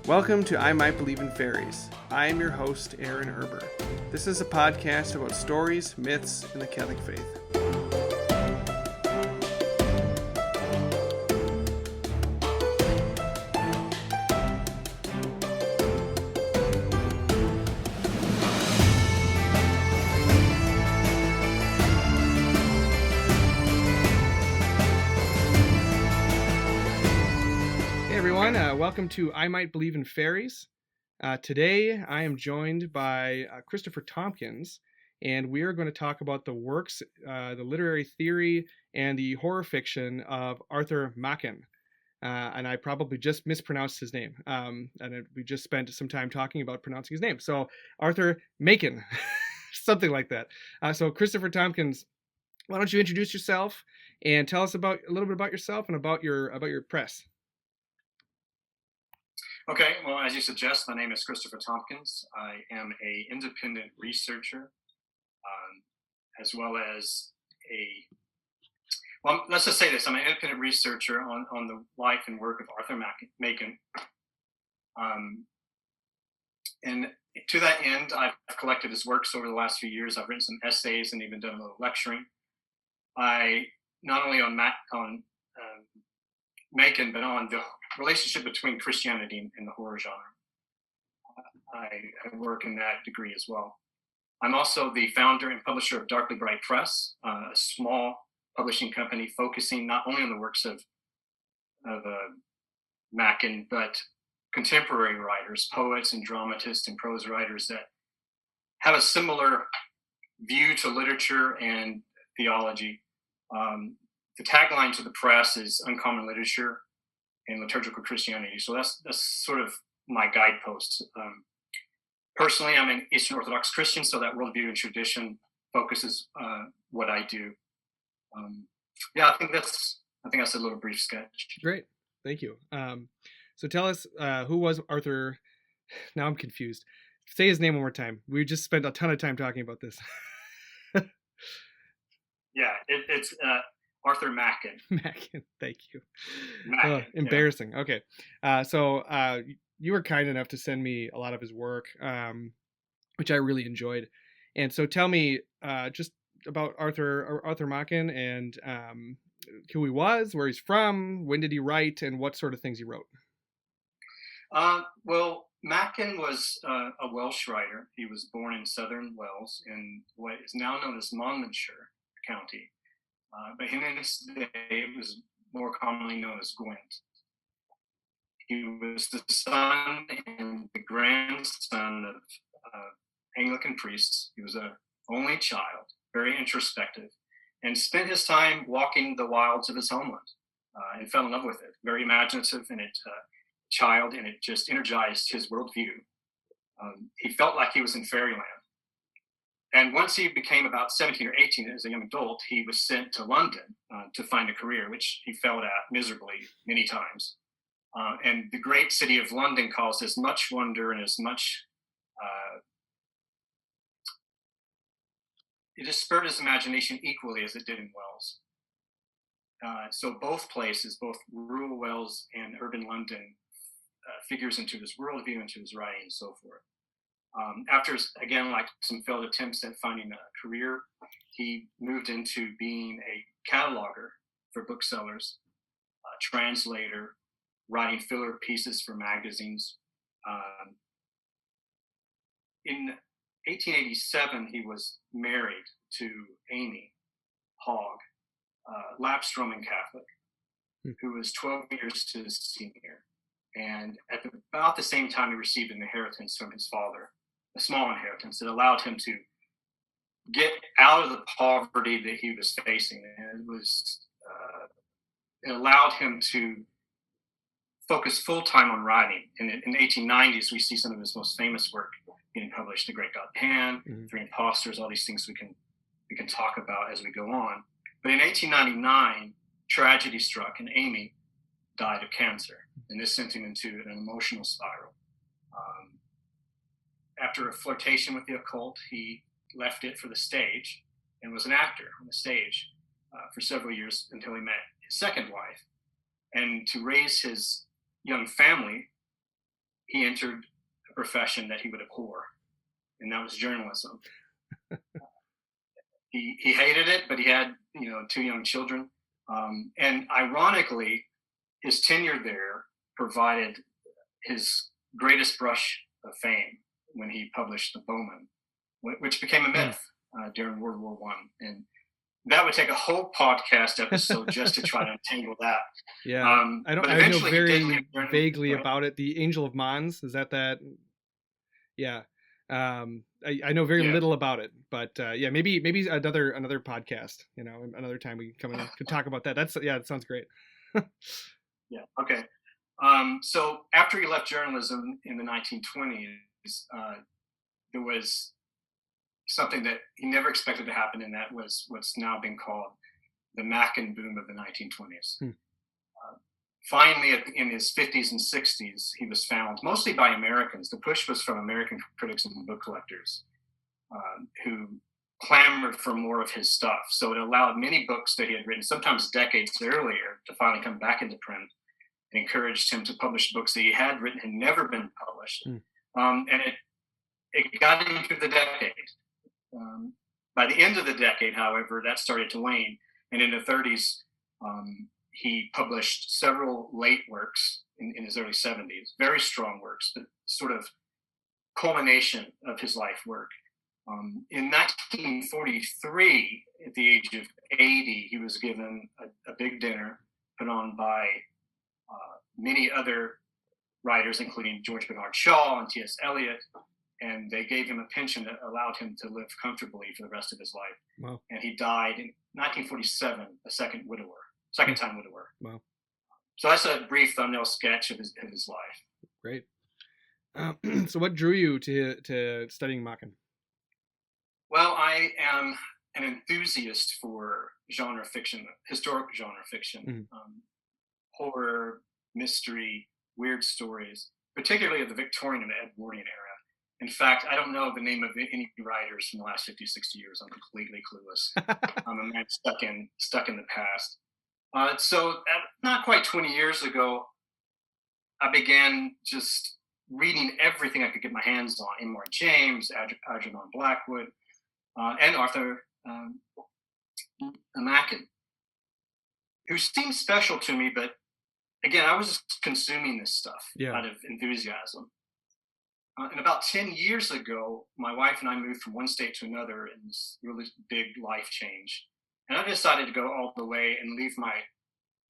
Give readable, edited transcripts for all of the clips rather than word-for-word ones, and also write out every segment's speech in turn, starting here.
Welcome to I Might Believe in Fairies. I am your host, Aaron Erber. This is a podcast about stories, myths, and the Catholic faith. Welcome to I Might Believe in Fairies. Today I am joined by Christopher Tompkins, and we are going to talk about the works, the literary theory, and the horror fiction of Arthur Machen. And I probably just mispronounced his name, we just spent some time talking about pronouncing his name. So Arthur Machen, something like that. So Christopher Tompkins, why don't you introduce yourself and tell us a little bit about yourself and about your press. Okay, well, as you suggest, my name is Christopher Tompkins. I am an independent researcher, as well as let's just say this. I'm an independent researcher on the life and work of Arthur Machen. And to that end, I've collected his works over the last few years. I've written some essays and even done a little lecturing. I, not only on Machen, but on the relationship between Christianity and the horror genre. I work in that degree as well. I'm also the founder and publisher of Darkly Bright Press, a small publishing company focusing not only on the works of Machen, but contemporary writers, poets and dramatists and prose writers that have a similar view to literature and theology. The tagline to the press is Uncommon Literature and Liturgical Christianity. So that's sort of my guideposts. Personally, I'm an Eastern Orthodox Christian, so that worldview and tradition focuses what I do. I think that's a little brief sketch. Great, thank you. So tell us, who was Arthur? Now I'm confused. Say his name one more time. We just spent a ton of time talking about this. It's Arthur Machen. Machen, thank you. Machen, embarrassing. Yeah. Okay. So you were kind enough to send me a lot of his work, which I really enjoyed. And so tell me just about Arthur Machen and who he was, where he's from, when did he write, and what sort of things he wrote. Well, Machen was a Welsh writer. He was born in southern Wales in what is now known as Monmouthshire County. But in his day, it was more commonly known as Gwent. He was the son and the grandson of Anglican priests. He was an only child, very introspective, and spent his time walking the wilds of his homeland and fell in love with it. Very imaginative and child, and it just energized his worldview. He felt like he was in fairyland. And once he became about 17 or 18 as a young adult, he was sent to London to find a career, which he failed at miserably many times. And the great city of London caused as much wonder and as much, it just spurred his imagination equally as it did in Wales. So both places, both rural Wales and urban London, figures into his worldview, into his writing, and so forth. After, again, like some failed attempts at finding a career, he moved into being a cataloger for booksellers, a translator, writing filler pieces for magazines. In 1887, he was married to Amy Hogg, lapsed Roman Catholic, who was 12 years his senior. And at about the same time, he received an inheritance from his father, a small inheritance that allowed him to get out of the poverty that he was facing. And it allowed him to focus full-time on writing. And in the 1890s, we see some of his most famous work being published: The Great God Pan, Three Imposters, all these things we can talk about as we go on. But in 1899, tragedy struck, and Amy died of cancer, and this sent him into an emotional spiral. After a flirtation with the occult, he left it for the stage and was an actor on the stage for several years until he met his second wife. And to raise his young family, he entered a profession that he would abhor, and that was journalism. He hated it, but he had, you know, 2 young children. And ironically, his tenure there provided his greatest brush of fame when he published The Bowman, which became a myth during World War One. And that would take a whole podcast episode just to try to untangle that. Yeah, I But know eventually he did very leave journalism. vaguely Right? about it. The Angel of Mons, is that? Yeah. I know very Yeah. little about it, but yeah, maybe another podcast. You know, another time we can come in and could talk about that. That sounds great. Yeah. Okay. So after he left journalism in the 1920s, there was something that he never expected to happen, and that was what's now been called the Machen boom of the 1920s. Finally, in his 50s and 60s, he was found mostly by Americans. The push was from American critics and book collectors who clamored for more of his stuff. So it allowed many books that he had written, sometimes decades earlier, to finally come back into print. It encouraged him to publish books that he had written and never been published. And it got him through the decade. By the end of the decade, however, that started to wane. And in the 30s, he published several late works in his early 70s, very strong works, but sort of culmination of his life work. In 1943, at the age of 80, he was given a big dinner put on by many other writers, including George Bernard Shaw and T.S. Eliot, and they gave him a pension that allowed him to live comfortably for the rest of his life. Wow. And he died in 1947, a second time widower. Wow. So that's a brief thumbnail sketch of his life. Great. So what drew you to studying Machen? Well, I am an enthusiast for genre fiction, historic genre fiction, horror, mystery, weird stories, particularly of the Victorian and Edwardian era. In fact, I don't know the name of any writers from the last 50, 60 years. I'm completely clueless. I'm a man stuck in the past. So not quite 20 years ago, I began just reading everything I could get my hands on. Imar James, Algernon Blackwood, and Arthur Machen, who seemed special to me, but again, I was just consuming this stuff out of enthusiasm. And about 10 years ago, my wife and I moved from one state to another in this really big life change. And I decided to go all the way and leave my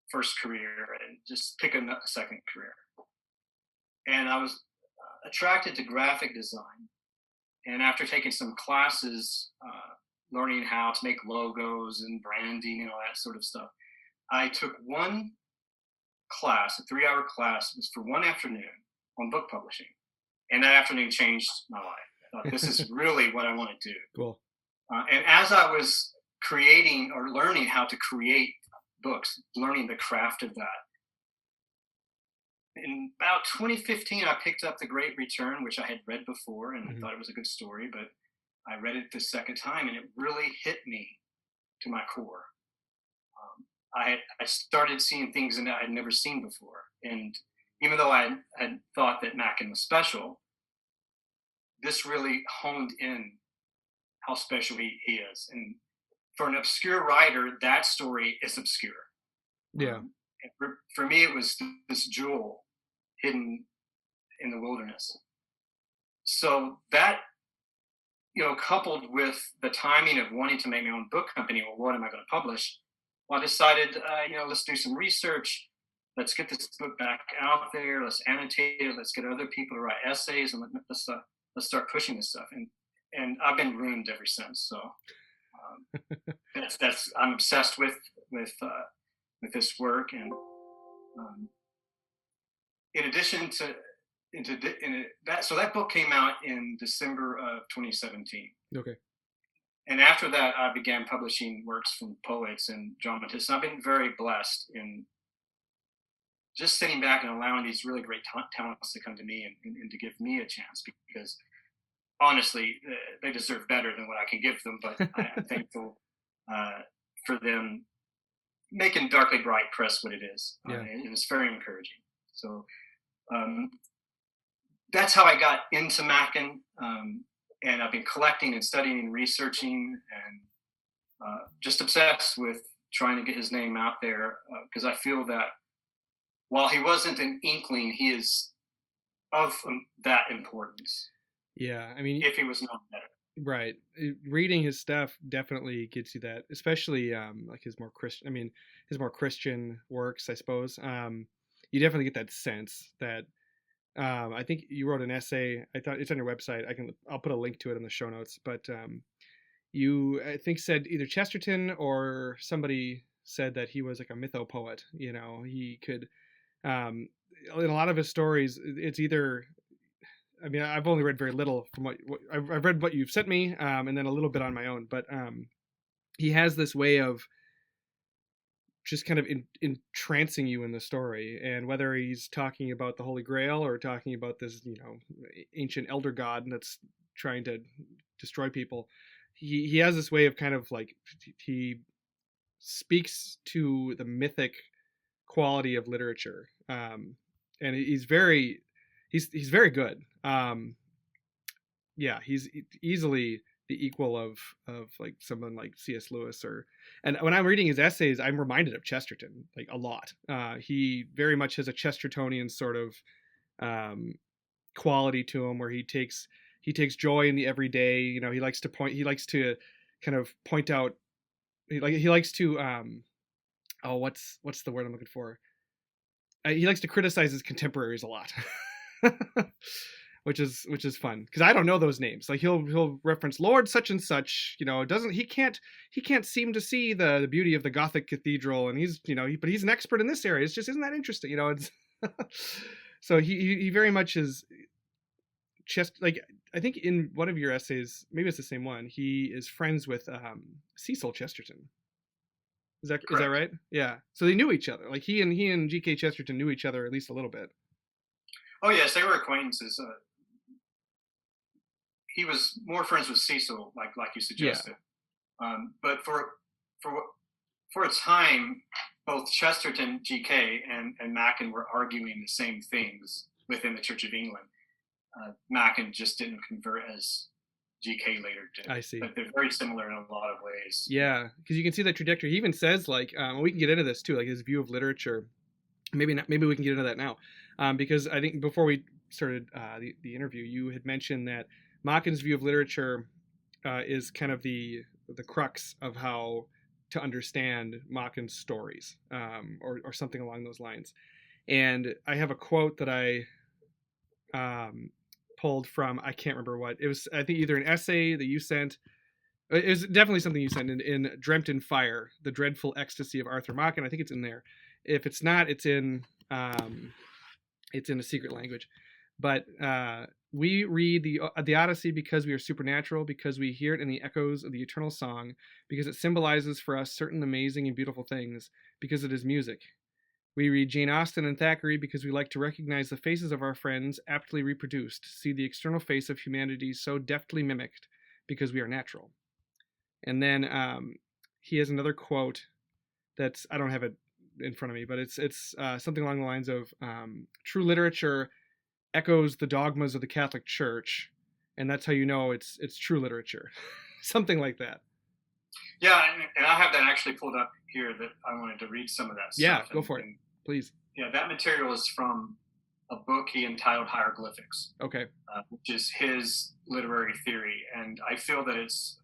first career and just pick a second career. And I was attracted to graphic design. And after taking some classes, learning how to make logos and branding and all that sort of stuff, I took one class, a 3-hour class. It was for one afternoon on book publishing. And that afternoon changed my life. I thought, this is really what I want to do. Cool. And as I was creating or learning how to create books, learning the craft of that, in about 2015, I picked up The Great Return, which I had read before, and I thought it was a good story, but I read it the second time, and it really hit me to my core. I started seeing things that I had never seen before. And even though I had thought that Machen was special, this really honed in how special he is. And for an obscure writer, that story is obscure. Yeah. For me, it was this jewel hidden in the wilderness. So that, coupled with the timing of wanting to make my own book company, well, what am I going to publish? Well, I decided, let's do some research. Let's get this book back out there. Let's annotate it. Let's get other people to write essays, and let's start pushing this stuff. And I've been ruined ever since. So that's I'm obsessed with this work. And in addition to that book came out in December of 2017. Okay. And after that, I began publishing works from poets and dramatists. And I've been very blessed in just sitting back and allowing these really great talents to come to me and to give me a chance, because honestly, they deserve better than what I can give them. But I'm thankful for them making Darkly Bright Press what it is. And it's very encouraging. So that's how I got into Machen. And I've been collecting and studying and researching and just obsessed with trying to get his name out there because I feel that while he wasn't an inkling, he is of that importance. Yeah, I mean, If he was not better, right. Reading his stuff definitely gets you that, especially like his more Christian. I mean, his more Christian works, I suppose. You definitely get that sense that I think you wrote an essay. I thought it's on your website. I'll put a link to it in the show notes. But you, I think, said either Chesterton or somebody said that he was like a mythopoet. You know, he could. In a lot of his stories, it's either. I mean, I've only read very little from what I've read what you've sent me, and then a little bit on my own. But he has this way of just kind of entrancing you in the story, and whether he's talking about the Holy Grail or talking about this, ancient elder god that's trying to destroy people, he has this way of kind of like he speaks to the mythic quality of literature, and he's very good. Yeah, he's easily the equal of like someone like C.S. Lewis and when I'm reading his essays, I'm reminded of Chesterton like a lot. He very much has a Chestertonian sort of quality to him where he takes joy in the everyday. He likes to kind of point out he likes to what's the word I'm looking for? He likes to criticize his contemporaries a lot. which is fun because I don't know those names. Like he'll reference Lord such and such. Doesn't he can't seem to see the beauty of the Gothic cathedral, and he's but he's an expert in this area. It's just isn't that interesting? It's so he very much is like I think in one of your essays, maybe it's the same one. He is friends with Cecil Chesterton. Is that right? Yeah. So they knew each other. Like he and G.K. Chesterton knew each other at least a little bit. Oh yes, they were acquaintances. He was more friends with Cecil, like you suggested. Yeah. But for a time, both Chesterton, G.K., and Machen were arguing the same things within the Church of England. Machen just didn't convert as G.K. later did. I see. But they're very similar in a lot of ways. Yeah, because you can see that trajectory. He even says like, we can get into this too, like his view of literature. Maybe not. Maybe we can get into that now, because I think before we started the interview, you had mentioned that Machen's view of literature is kind of the crux of how to understand Machen's stories, or something along those lines. And I have a quote that I pulled from, I can't remember what it was. I think either an essay that you sent. It was definitely something you sent in Dreamt in Fire, The Dreadful Ecstasy of Arthur Machen. I think it's in there. If it's not, it's in a secret language. But we read the Odyssey because we are supernatural, because we hear it in the echoes of the eternal song, because it symbolizes for us certain amazing and beautiful things, because it is music. We read Jane Austen and Thackeray because we like to recognize the faces of our friends aptly reproduced, see the external face of humanity so deftly mimicked, because we are natural. And then he has another quote that's, I don't have it in front of me, but it's something along the lines of true literature echoes the dogmas of the Catholic Church, and that's how you know it's true literature. Something like that. Yeah, and I have that actually pulled up here that I wanted to read some of that stuff. Yeah, go for it, please. Yeah, that material is from a book he entitled Hieroglyphics. Okay. Which is his literary theory, and I feel that it's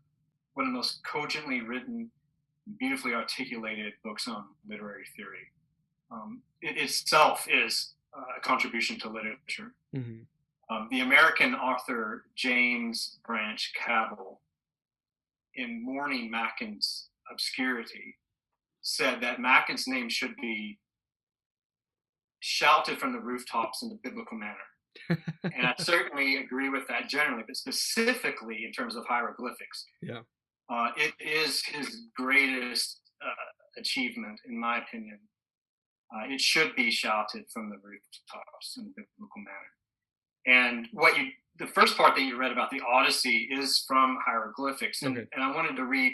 one of the most cogently written, beautifully articulated books on literary theory. It itself is a contribution to literature. Mm-hmm. The American author James Branch Cabell, in mourning Machen's obscurity, said that Machen's name should be shouted from the rooftops in the biblical manner. And I certainly agree with that generally, but specifically in terms of hieroglyphics. Yeah. It is his greatest achievement, in my opinion. It should be shouted from the rooftops in a biblical manner. And the first part that you read about the Odyssey is from hieroglyphics. And, okay. And I wanted to read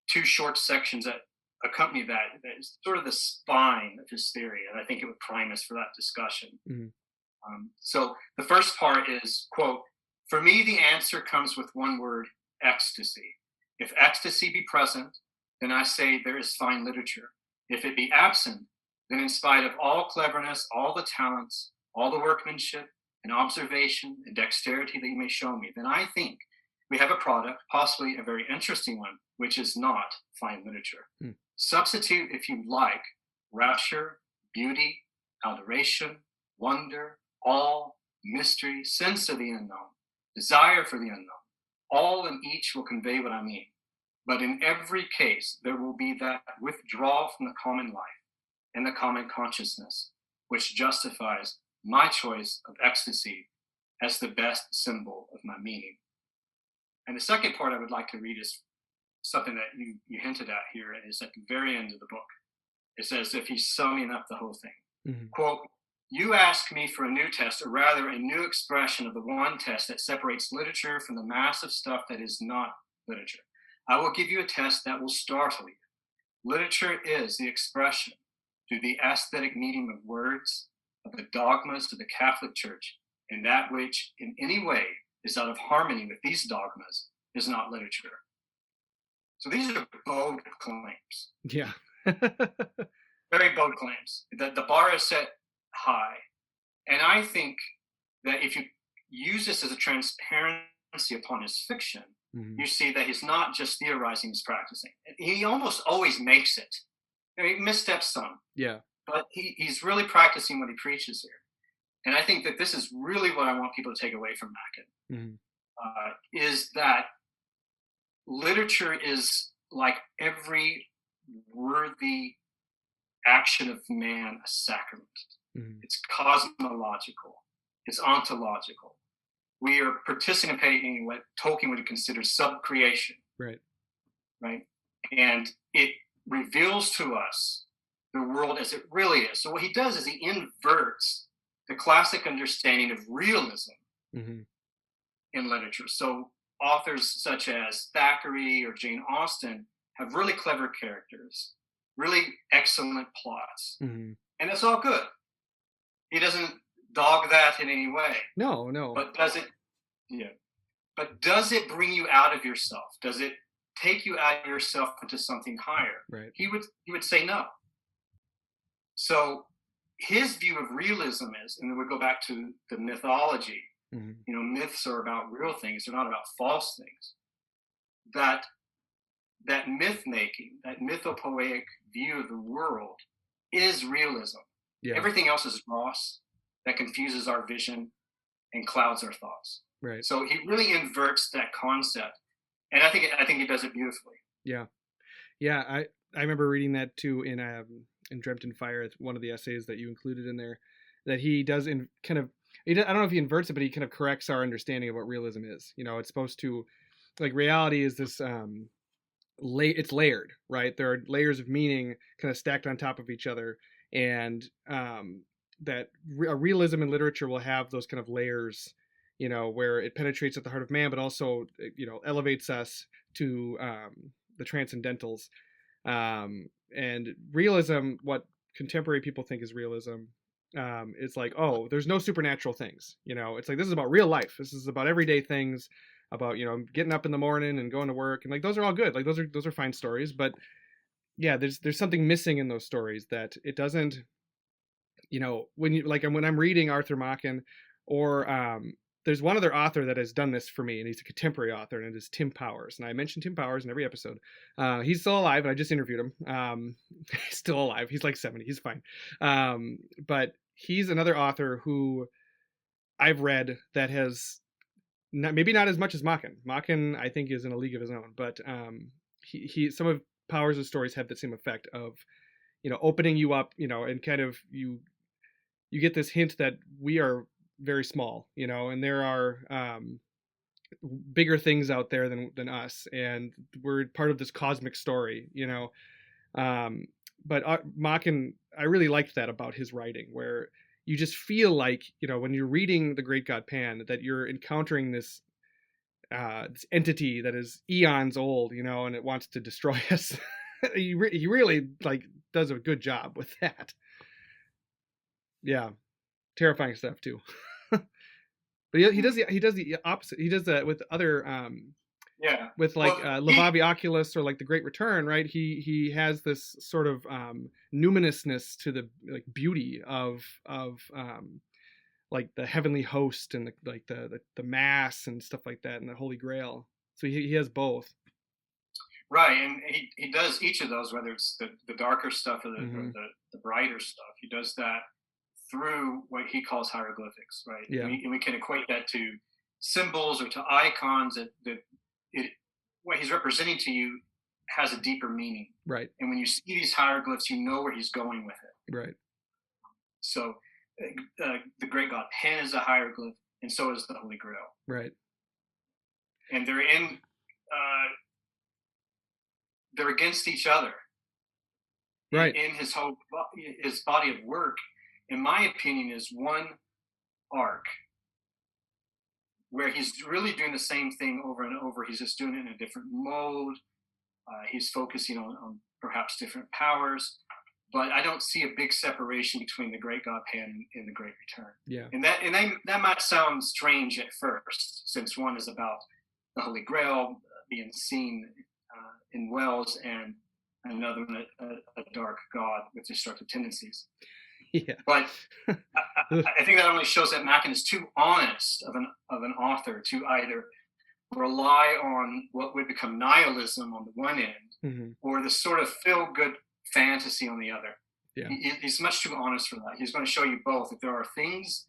two short sections that accompany that is sort of the spine of his theory. And I think it would prime us for that discussion. Mm-hmm. So the first part is, quote, "For me, the answer comes with one word, ecstasy. If ecstasy be present, then I say there is fine literature. If it be absent, then in spite of all cleverness, all the talents, all the workmanship and observation and dexterity that you may show me, then I think we have a product, possibly a very interesting one, which is not fine literature. Substitute, if you like, rapture, beauty, adoration, wonder, awe, mystery, sense of the unknown, desire for the unknown. All and each will convey what I mean. But in every case, there will be that withdrawal from the common life and the common consciousness, which justifies my choice of ecstasy as the best symbol of my meaning." And the second part I would like to read is something that you hinted at here, and it's at the very end of the book. It's as if he's summing up the whole thing. Mm-hmm. Quote, "You ask me for a new test, or rather a new expression of the one test that separates literature from the mass of stuff that is not literature. I will give you a test that will startle you. Literature is the expression through the aesthetic medium of words, of the dogmas of the Catholic Church, and that which in any way is out of harmony with these dogmas is not literature." So these are bold claims. Yeah. Very bold claims. The bar is set high. And I think that if you use this as a transparency upon his fiction, you see that he's not just theorizing, he's practicing. He almost always makes it. He missteps some. Yeah. But he's really practicing what he preaches here. And I think that this is really what I want people to take away from Machen, is that literature is, like every worthy action of man, a sacrament. It's cosmological. It's ontological. We are participating in what Tolkien would consider subcreation. Right. And it reveals to us the world as it really is. So what he does is he inverts the classic understanding of realism in literature. So authors such as Thackeray or Jane Austen have really clever characters, really excellent plots, and it's all good. He doesn't dog that in any way. No. But does it? Yeah. But does it bring you out of yourself? Does it take you out of yourself into something higher? Right. He would say no. So his view of realism is, and then we go back to the mythology. Myths are about real things; they're not about false things. That myth making, that mythopoeic view of the world, is realism. Yeah. Everything else is dross that confuses our vision and clouds our thoughts. Right. So he really inverts that concept, and I think he does it beautifully. Yeah. I remember reading that too in Dreamt in Fire. It's one of the essays that you included in there, that he does I don't know if he inverts it, but he kind of corrects our understanding of what realism is. It's supposed to, like, reality is this it's layered, right? There are layers of meaning kind of stacked on top of each other, and that realism in literature will have those kind of layers, where it penetrates at the heart of man, but also elevates us to the transcendentals. And realism, what contemporary people think is realism, it's like, oh, there's no supernatural things. It's like, this is about real life. This is about everyday things, about getting up in the morning and going to work, and like those are all good. Like those are fine stories, but yeah, there's something missing in those stories that it doesn't. When I'm reading Arthur Machen, or there's one other author that has done this for me, and he's a contemporary author, and it is Tim Powers. And I mention Tim Powers in every episode. He's still alive, and I just interviewed him. He's still alive. He's like 70. He's fine. But he's another author who I've read that has maybe not as much as Machen. Machen, I think, is in a league of his own. But he some of Powers' stories have the same effect of, opening you up, and kind of you get this hint that we are very small, and there are bigger things out there than us, and we're part of this cosmic story, but Machen, I really liked that about his writing, where you just feel like, when you're reading The Great God Pan, that you're encountering this entity that is eons old, and it wants to destroy us. He really does a good job with that. Yeah. terrifying stuff too. But he does the opposite. He does that with other Yeah. with like Well, Levavi Oculos or like The Great Return, right? He has this sort of numinousness to the like beauty of like the heavenly host and the mass and stuff like that and the Holy Grail. So he has both. right, and he does each of those, whether it's the darker stuff or Mm-hmm. the brighter stuff. He does that through what he calls hieroglyphics, right? Yeah. And we can equate that to symbols or to icons that it, what he's representing to you has a deeper meaning. Right. And when you see these hieroglyphs, you know where he's going with it. Right. So the great god Pan is a hieroglyph, and so is the Holy Grail. Right. And they're against each other. Right. In his body of work, in my opinion, is one arc where he's really doing the same thing over and over. He's just doing it in a different mode. He's focusing on perhaps different powers, but I don't see a big separation between the great god Pan and the Great Return. Yeah. And that might sound strange at first, since one is about the Holy Grail being seen in wells, and another a dark god with destructive tendencies. Yeah. But I think that only shows that Machen is too honest of an author to either rely on what would become nihilism on the one end, mm-hmm. or the sort of feel-good fantasy on the other. Yeah. He's much too honest for that. He's going to show you both, that there are things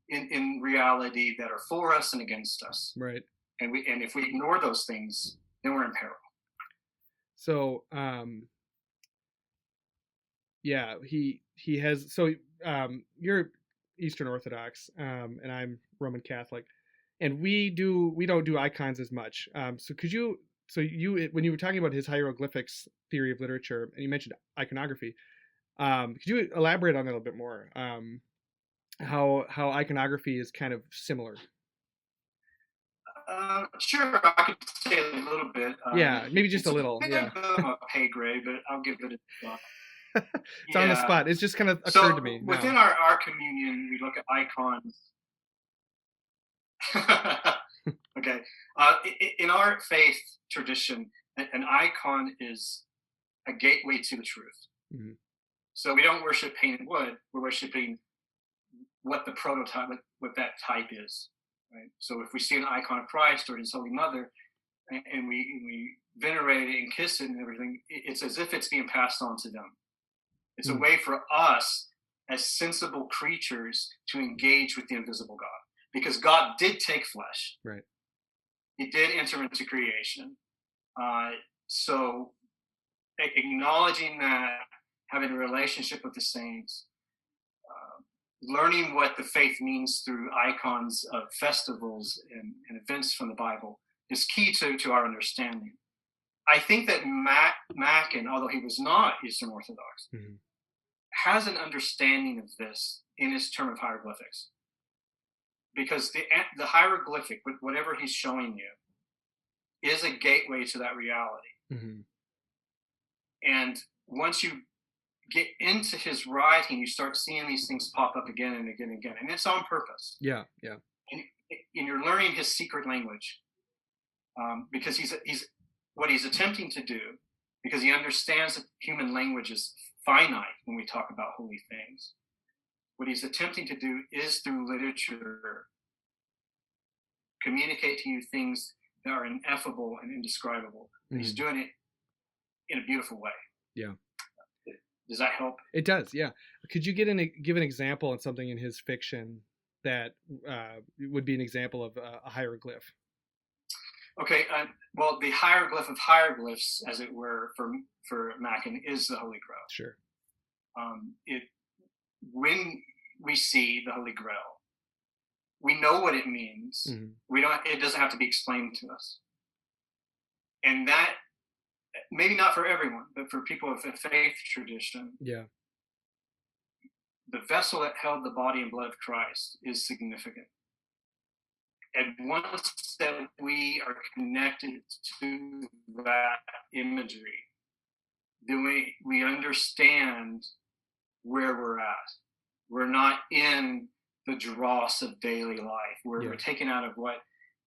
in reality that are for us and against us. Right. And if we ignore those things, then we're in peril. So yeah, he has, so you're Eastern Orthodox, and I'm Roman Catholic, and we don't do icons as much. So could you, when you were talking about his hieroglyphics theory of literature, and you mentioned iconography, could you elaborate on that a little bit more? How iconography is kind of similar. Sure, I could say a little bit. Yeah, maybe just a little. Yeah. A pay grade, but I'll give it a shot. It's on the spot. It's just kind of occurred to me. Within our communion, we look at icons. Okay. In our faith tradition, an icon is a gateway to the truth. Mm-hmm. So we don't worship painted wood. We're worshiping what the prototype, what that type is. Right? So if we see an icon of Christ or his Holy Mother, and we venerate it and kiss it and everything, it's as if it's being passed on to them. It's a way for us as sensible creatures to engage with the invisible God, because God did take flesh. Right. He did enter into creation. So acknowledging that, having a relationship with the saints, learning what the faith means through icons of festivals and events from the Bible is key to our understanding. I think that Machen, although he was not Eastern Orthodox, mm-hmm. has an understanding of this in his term of hieroglyphics. Because the hieroglyphic, whatever he's showing you, is a gateway to that reality. Mm-hmm. And once you get into his writing, you start seeing these things pop up again and again and again. And it's on purpose. Yeah, yeah. And you're learning his secret language. Because he's what he's attempting to do, because he understands that human language is finite when we talk about holy things. What he's attempting to do is, through literature, communicate to you things that are ineffable and indescribable. Mm-hmm. He's doing it in a beautiful way. Yeah. Does that help? It does, yeah. Could you give an example on something in his fiction that would be an example of a hieroglyph? Okay, well, the hieroglyph of hieroglyphs, as it were, for Machen, is the Holy Grail. Sure. When we see the Holy Grail, we know what it means. Mm-hmm. It doesn't have to be explained to us. And that, maybe not for everyone, but for people of the faith tradition, yeah, the vessel that held the body and blood of Christ is significant. And once that we are connected to that imagery, then we understand where we're at. We're not in the dross of daily life. We're taken out of what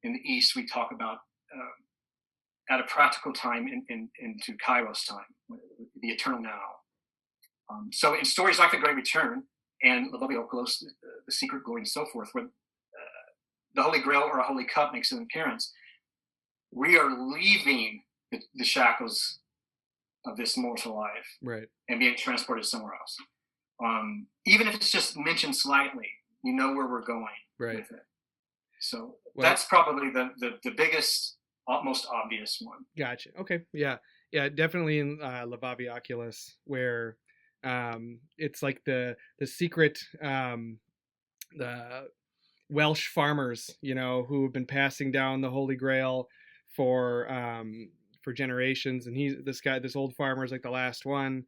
in the East we talk about at a practical time into Kairos time, the eternal now. So in stories like The Great Return and Levavi Oculos, The Secret Glory, and so forth, where the Holy Grail or a Holy Cup makes an appearance, we are leaving the shackles of this mortal life, right, and being transported somewhere else. Even if it's just mentioned slightly, you know where we're going with it. So that's probably the biggest, most obvious one. Gotcha. Okay. Yeah. Definitely in Levavi Oculos, where it's like the secret, the Welsh farmers, who have been passing down the Holy Grail for generations, and this old farmer is like the last one,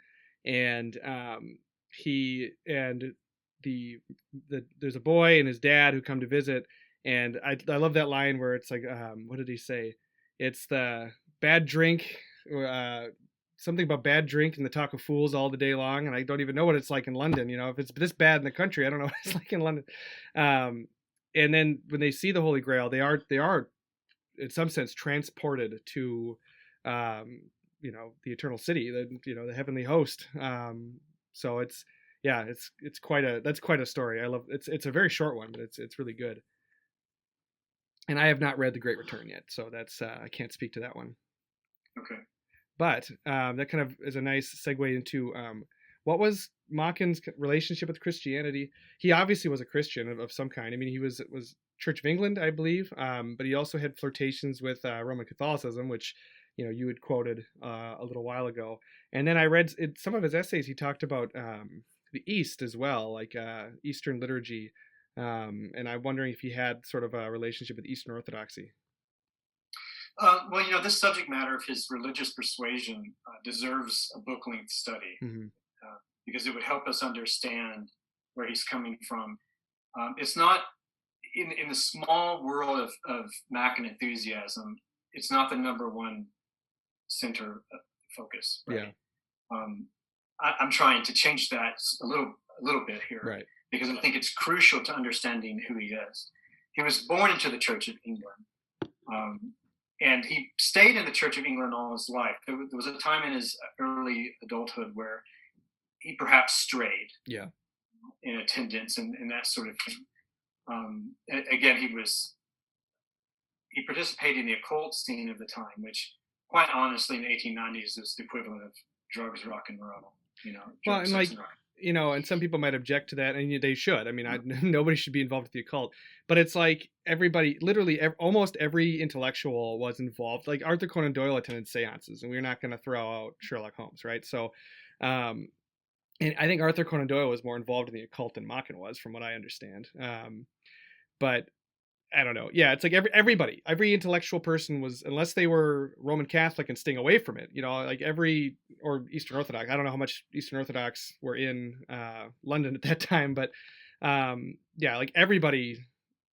and there's a boy and his dad who come to visit, and I love that line where it's like, what did he say? It's the bad drink, something about bad drink and the talk of fools all the day long, and I don't even know what it's like in London. If it's this bad in the country, I don't know what it's like in London. And then when they see the Holy Grail, they are in some sense transported to the eternal city, the heavenly host. So it's quite a story. I love it's a very short one, but it's really good. And I have not read The Great Return yet, so that's I can't speak to that one. Okay. But that kind of is a nice segue into what was Machen's relationship with Christianity. He obviously was a Christian of some kind. I mean, he was Church of England, I believe, but he also had flirtations with Roman Catholicism, which you had quoted a little while ago. And then I read some of his essays. He talked about the East as well, like Eastern liturgy. And I'm wondering if he had sort of a relationship with Eastern Orthodoxy. Well, this subject matter of his religious persuasion deserves a book-length study, because it would help us understand where he's coming from. It's not in the small world of Machen enthusiasm. It's not the number one center of focus. Right? Yeah. I'm trying to change that a little bit here, right? Because I think it's crucial to understanding who he is. He was born into the Church of England. And he stayed in the Church of England all his life. There was a time in his early adulthood where he perhaps strayed in attendance and that sort of thing. Again, he participated in the occult scene of the time, which, quite honestly, in the 1890s was the equivalent of drugs, rock and roll. Drugs, and like, and some people might object to that, and they should. I mean, nobody should be involved with the occult. But it's like everybody, literally, almost every intellectual was involved. Like Arthur Conan Doyle attended seances, and we're not going to throw out Sherlock Holmes, right? So, and I think Arthur Conan Doyle was more involved in the occult than Machen was, from what I understand. But I don't know. Yeah, it's like every intellectual person was, unless they were Roman Catholic and staying away from it, like or Eastern Orthodox. I don't know how much Eastern Orthodox were in London at that time, but like everybody,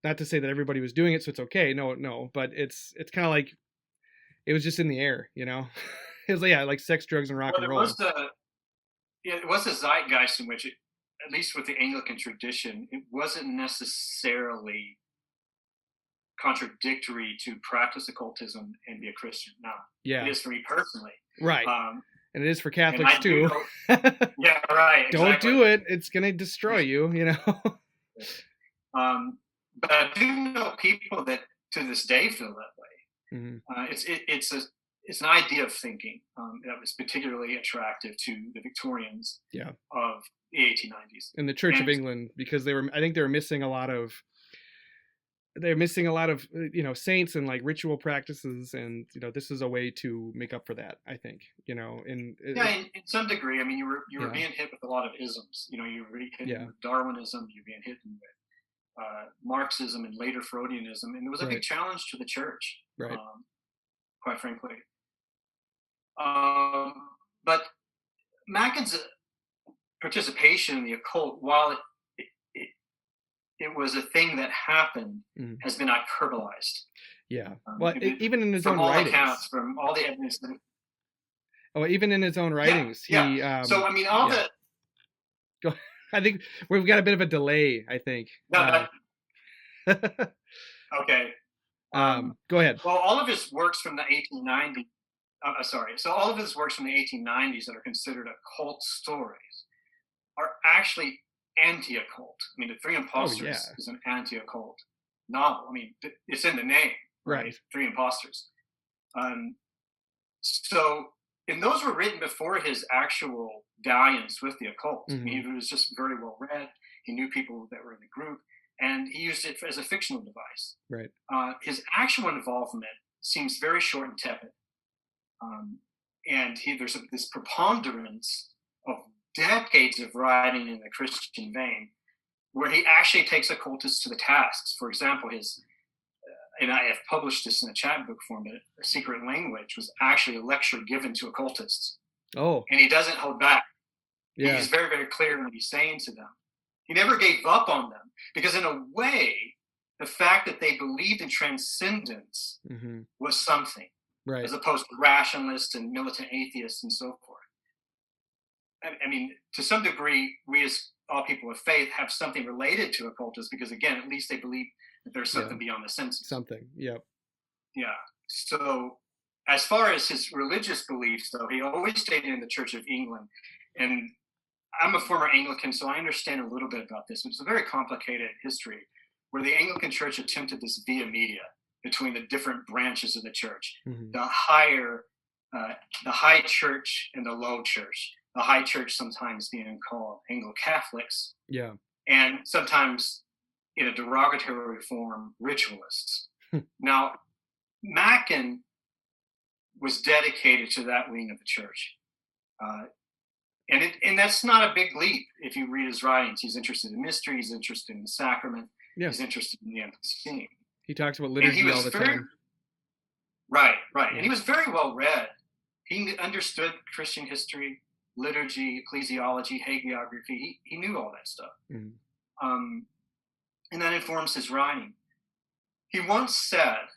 not to say that everybody was doing it, so it's okay. No, but it's kind of like it was just in the air, It was like sex, drugs, and rock and roll. It was a zeitgeist in which, at least with the Anglican tradition, it wasn't necessarily contradictory to practice occultism and be a Christian. Now, it is for me personally. Right. And it is for Catholics too. Yeah, right. Exactly. Don't do it. It's going to destroy you, But I do know people that to this day feel that way. Mm-hmm. It's an idea of thinking that was particularly attractive to the Victorians of the 1890s. In the Church of England, because I think they were missing a lot of saints and like ritual practices, and this is a way to make up for that, I think. In some degree. I mean, you were being hit with a lot of isms. You were really hit with Darwinism. You're being hit with Marxism and later Freudianism, and there was a big challenge to the church, right? Quite frankly. But Machen's participation in the occult, while it was a thing that happened, has been hyperbolized. Yeah. Well, even in his own writings. Accounts, from all the evidence. Even in his own writings. Yeah. So, I mean, all the... I think we've got a bit of a delay, I think. No, okay. Go ahead. Well, all of his works from the 1890s, sorry. So all of his works from the 1890s that are considered occult stories are actually anti-occult. I mean, the Three Oh yeah. Imposters is an anti-occult novel. I mean, it's in the name, right? Three Imposters. So, and those were written before his actual dalliance with the occult. I mean, he was just very well read. He knew people that were in the group, and he used it as a fictional device. Right. His actual involvement seems very short and tepid. And there's this preponderance of decades of writing in the Christian vein, where he actually takes occultists to the tasks. For example, and I have published this in a chapbook form, but A Secret Language was actually a lecture given to occultists. Oh. And he doesn't hold back. Yeah. He's very, very clear in what he's saying to them. He never gave up on them, because in a way, the fact that they believed in transcendence was something, right, as opposed to rationalists and militant atheists and so forth. I mean, to some degree, we as all people of faith have something related to occultists, because again, at least they believe that there's something beyond the senses. Something, yep. Yeah. So as far as his religious beliefs, though, he always stayed in the Church of England. And I'm a former Anglican, so I understand a little bit about this. It's a very complicated history where the Anglican Church attempted this via media between the different branches of the church, the high church and the low church. The high church sometimes being called Anglo-Catholics, and sometimes in a derogatory form, ritualists. Now, Machen was dedicated to that wing of the church. And that's not a big leap if you read his writings. He's interested in mystery, he's interested in the sacrament, he's interested in the unseen. He talks about liturgy all the time. Right. Yeah. And he was very well read. He understood Christian history, liturgy, ecclesiology, hagiography. He knew all that stuff. And that informs his writing. He once said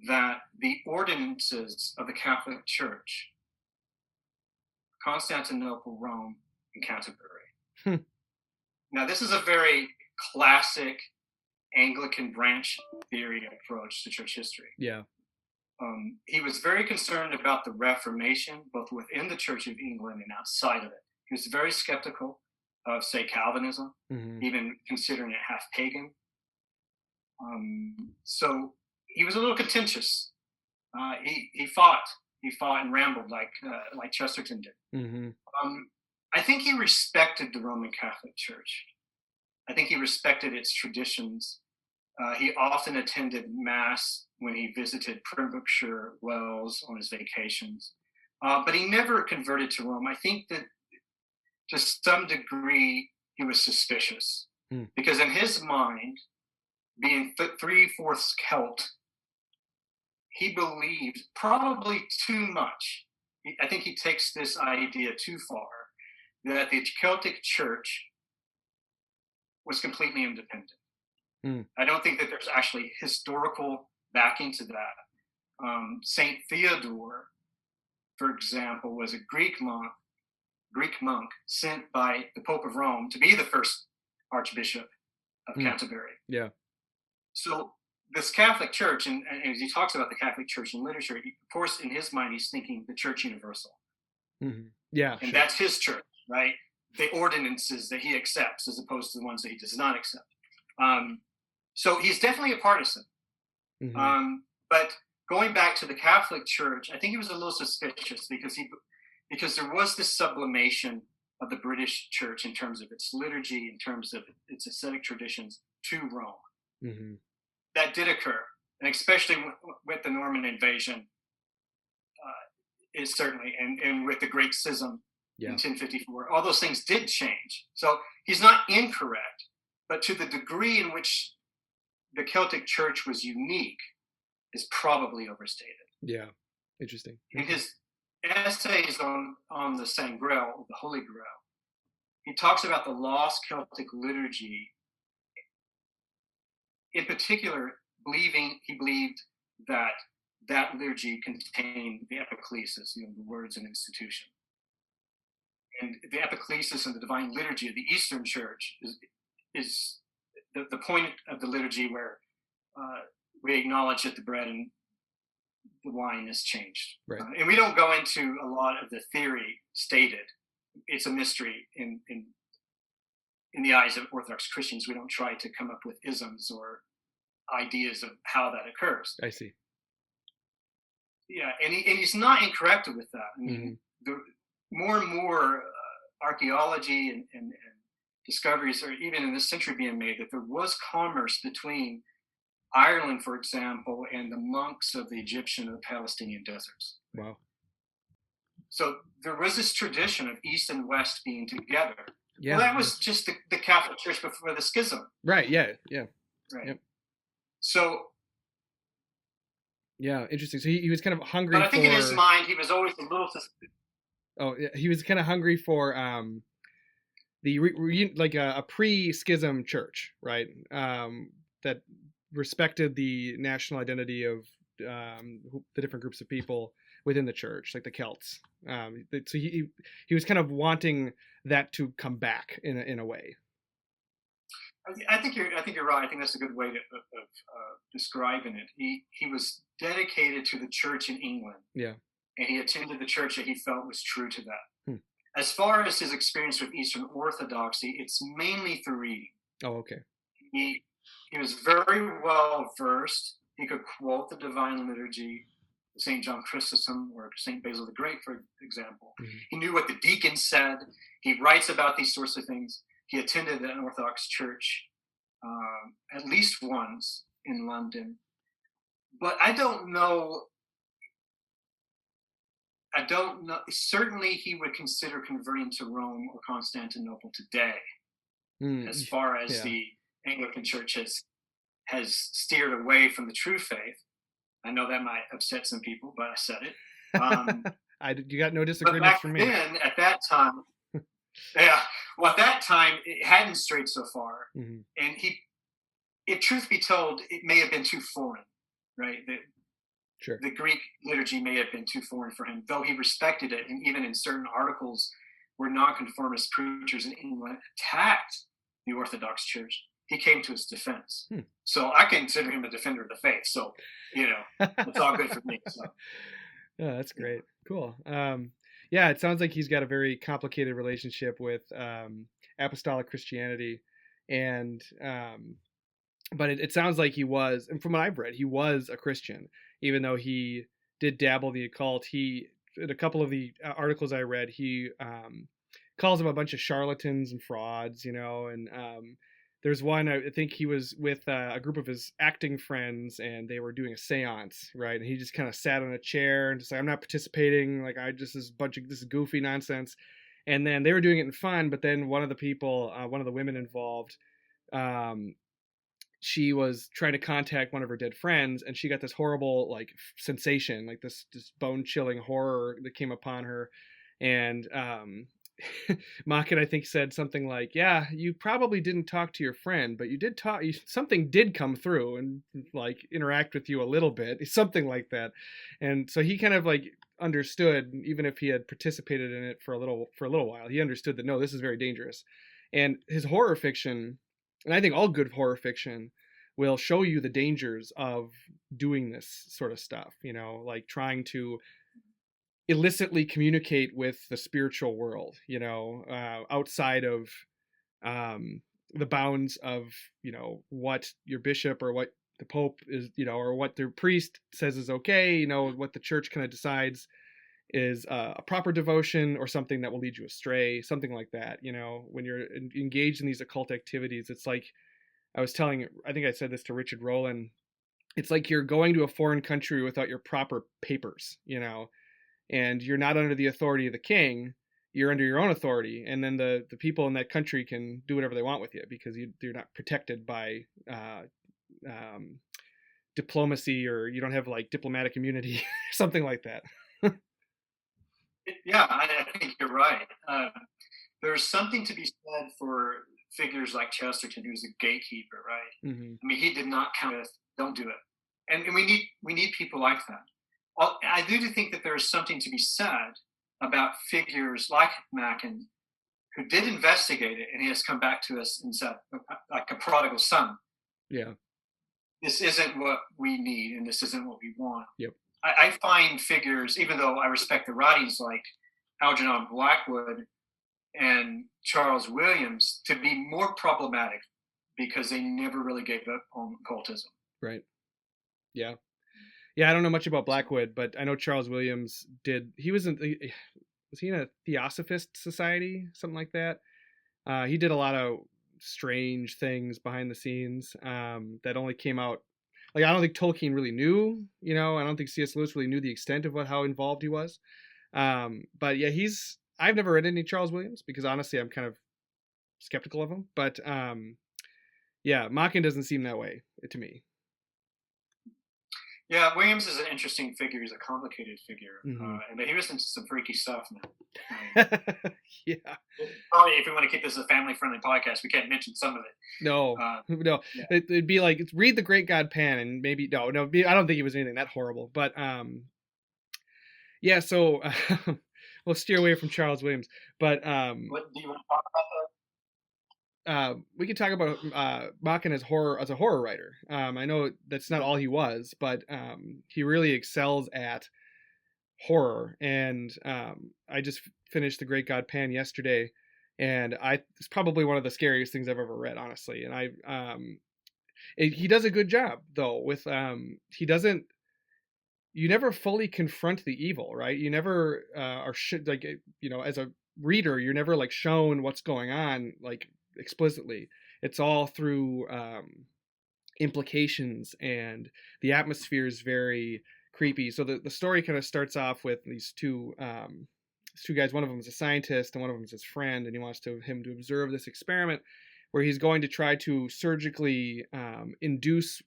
that the ordinances of the Catholic Church, Constantinople, Rome, and Canterbury. Now, this is a very classic Anglican branch theory approach to church history. Yeah. He was very concerned about the Reformation, both within the Church of England and outside of it. He was very skeptical of, say, Calvinism, even considering it half pagan. So he was a little contentious. He fought and rambled like Chesterton did. I think he respected the Roman Catholic Church. I think he respected its traditions. He often attended Mass when he visited Pembrokeshire, Wales on his vacations. But he never converted to Rome. I think that to some degree he was suspicious, because in his mind, being 3/4 Celt, he believed probably too much. I think he takes this idea too far, that the Celtic Church was completely independent. I don't think that there's actually historical backing to that. Saint Theodore, for example, was a Greek monk sent by the Pope of Rome to be the first Archbishop of Canterbury. Yeah. So this Catholic Church, and as he talks about the Catholic Church in literature, of course, in his mind, he's thinking the Church Universal. Yeah. And that's his church, right? The ordinances that he accepts as opposed to the ones that he does not accept. So he's definitely a partisan. But going back to the Catholic Church, I think he was a little suspicious because there was this sublimation of the British Church in terms of its liturgy, in terms of its ascetic traditions to Rome. That did occur, and especially with the Norman invasion, is certainly, and with the Great Schism in 1054, all those things did change. So he's not incorrect, but to the degree in which the Celtic Church was unique is probably overstated. Yeah, interesting. In his essays on the Saint Grail, the Holy Grail, he talks about the lost Celtic liturgy. In particular, he believed that liturgy contained the epiclesis, the words and institution. And the epiclesis and the divine liturgy of the Eastern Church is the point of the liturgy where we acknowledge that the bread and the wine is changed. Right. And we don't go into a lot of the theory stated. It's a mystery in the eyes of Orthodox Christians. We don't try to come up with isms or ideas of how that occurs. I see. Yeah, and he's not incorrect with that. I mean, the more and more archaeology and discoveries are even in this century being made that there was commerce between Ireland, for example, and the monks of the Egyptian and the Palestinian deserts. Wow. So there was this tradition of East and West being together. Yeah. Well, that was just the Catholic Church before the schism. Right. Yeah. Right. Yep. So. Yeah, interesting. So he was kind of hungry. But I think in his mind, he was always a little. Oh, yeah, he was kind of hungry for like a pre-schism church, right? That respected the national identity of the different groups of people within the church, like the Celts. So he was kind of wanting that to come back in a way. I think you're right. I think that's a good way of describing it. He was dedicated to the church in England. Yeah. And he attended the church that he felt was true to that. As far as his experience with Eastern Orthodoxy, it's mainly through reading. Oh, okay. He was very well versed. He could quote the Divine Liturgy, St. John Chrysostom or St. Basil the Great, for example. He knew what the deacons said. He writes about these sorts of things. He attended an Orthodox church at least once in London. But I don't know. Certainly, he would consider converting to Rome or Constantinople today, as far as the Anglican Church has steered away from the true faith. I know that might upset some people, but I said it. You got no disagreements from me. But back then, at that time, at that time, it hadn't strayed so far. And if truth be told, it may have been too foreign, right? Sure. The Greek liturgy may have been too foreign for him, though he respected it. And even in certain articles where nonconformist preachers in England attacked the Orthodox Church, he came to its defense. So I consider him a defender of the faith. So, it's all good for me. So. Yeah, that's great. Cool. Yeah, it sounds like he's got a very complicated relationship with apostolic Christianity. And but it sounds like he was, and from what I've read, he was a Christian, even though he did dabble in the occult. In a couple of the articles I read, he calls them a bunch of charlatans and frauds, and there's one, I think he was with a group of his acting friends, and they were doing a seance, right? And he just kind of sat on a chair and just like, I'm not participating, like this is goofy nonsense. And then they were doing it in fun, but then one of the women involved, she was trying to contact one of her dead friends, and she got this horrible like sensation, like this bone-chilling horror that came upon her. And Machen, I think, said something like, yeah, you probably didn't talk to your friend, but you did talk, something did come through and like interact with you a little bit, something like that. And so he kind of like understood, even if he had participated in it for a little while, he understood that, no, this is very dangerous. And his horror fiction, and I think all good horror fiction, will show you the dangers of doing this sort of stuff, like trying to illicitly communicate with the spiritual world, outside of the bounds of, what your bishop or what the Pope is, or what their priest says is okay, what the church kind of decides is a proper devotion or something that will lead you astray, something like that. When you're engaged in these occult activities, it's like, I think I said this to Richard Rowland, it's like you're going to a foreign country without your proper papers, and you're not under the authority of the king, you're under your own authority. And then the people in that country can do whatever they want with you because you're not protected by diplomacy, or you don't have like diplomatic immunity, something like that. Yeah, I think you're right. There's something to be said for figures like Chesterton, who's a gatekeeper, right? I mean, he did not count with, don't do it. And we need people like that. I do think that there is something to be said about figures like Machen, who did investigate it, and he has come back to us and said, like a prodigal son, Yeah. this isn't what we need, and this isn't what we want. Yep. I find figures, even though I respect the writings like Algernon Blackwood and Charles Williams, to be more problematic because they never really gave up on occultism. Right. Yeah. Yeah, I don't know much about Blackwood, but I know Charles Williams did. Was he in a Theosophist society, something like that? He did a lot of strange things behind the scenes that only came out. Like, I don't think Tolkien really knew, I don't think C.S. Lewis really knew the extent of how involved he was. But yeah, I've never read any Charles Williams because honestly, I'm kind of skeptical of him. But yeah, Machen doesn't seem that way to me. Yeah, Williams is an interesting figure. He's a complicated figure, Mm-hmm. and he was into some freaky stuff, Yeah. Probably, if we want to keep this a family-friendly podcast, we can't mention some of it. No, no. Yeah. It'd be like, read The Great God Pan, and maybe no. I don't think it was anything that horrible. But yeah. So we'll steer away from Charles Williams. But what do you want to talk about? We could talk about Machen as a horror writer. I know that's not all he was, but he really excels at horror. And I just finished The Great God Pan yesterday, and it's probably one of the scariest things I've ever read, honestly. And he does a good job though with he doesn't. You never fully confront the evil, right? You never as a reader, you're never like shown what's going on like explicitly. It's all through implications, and the atmosphere is very creepy. So the story kind of starts off with these two guys. One of them is a scientist and one of them is his friend, and he wants him to observe this experiment where he's going to try to surgically induce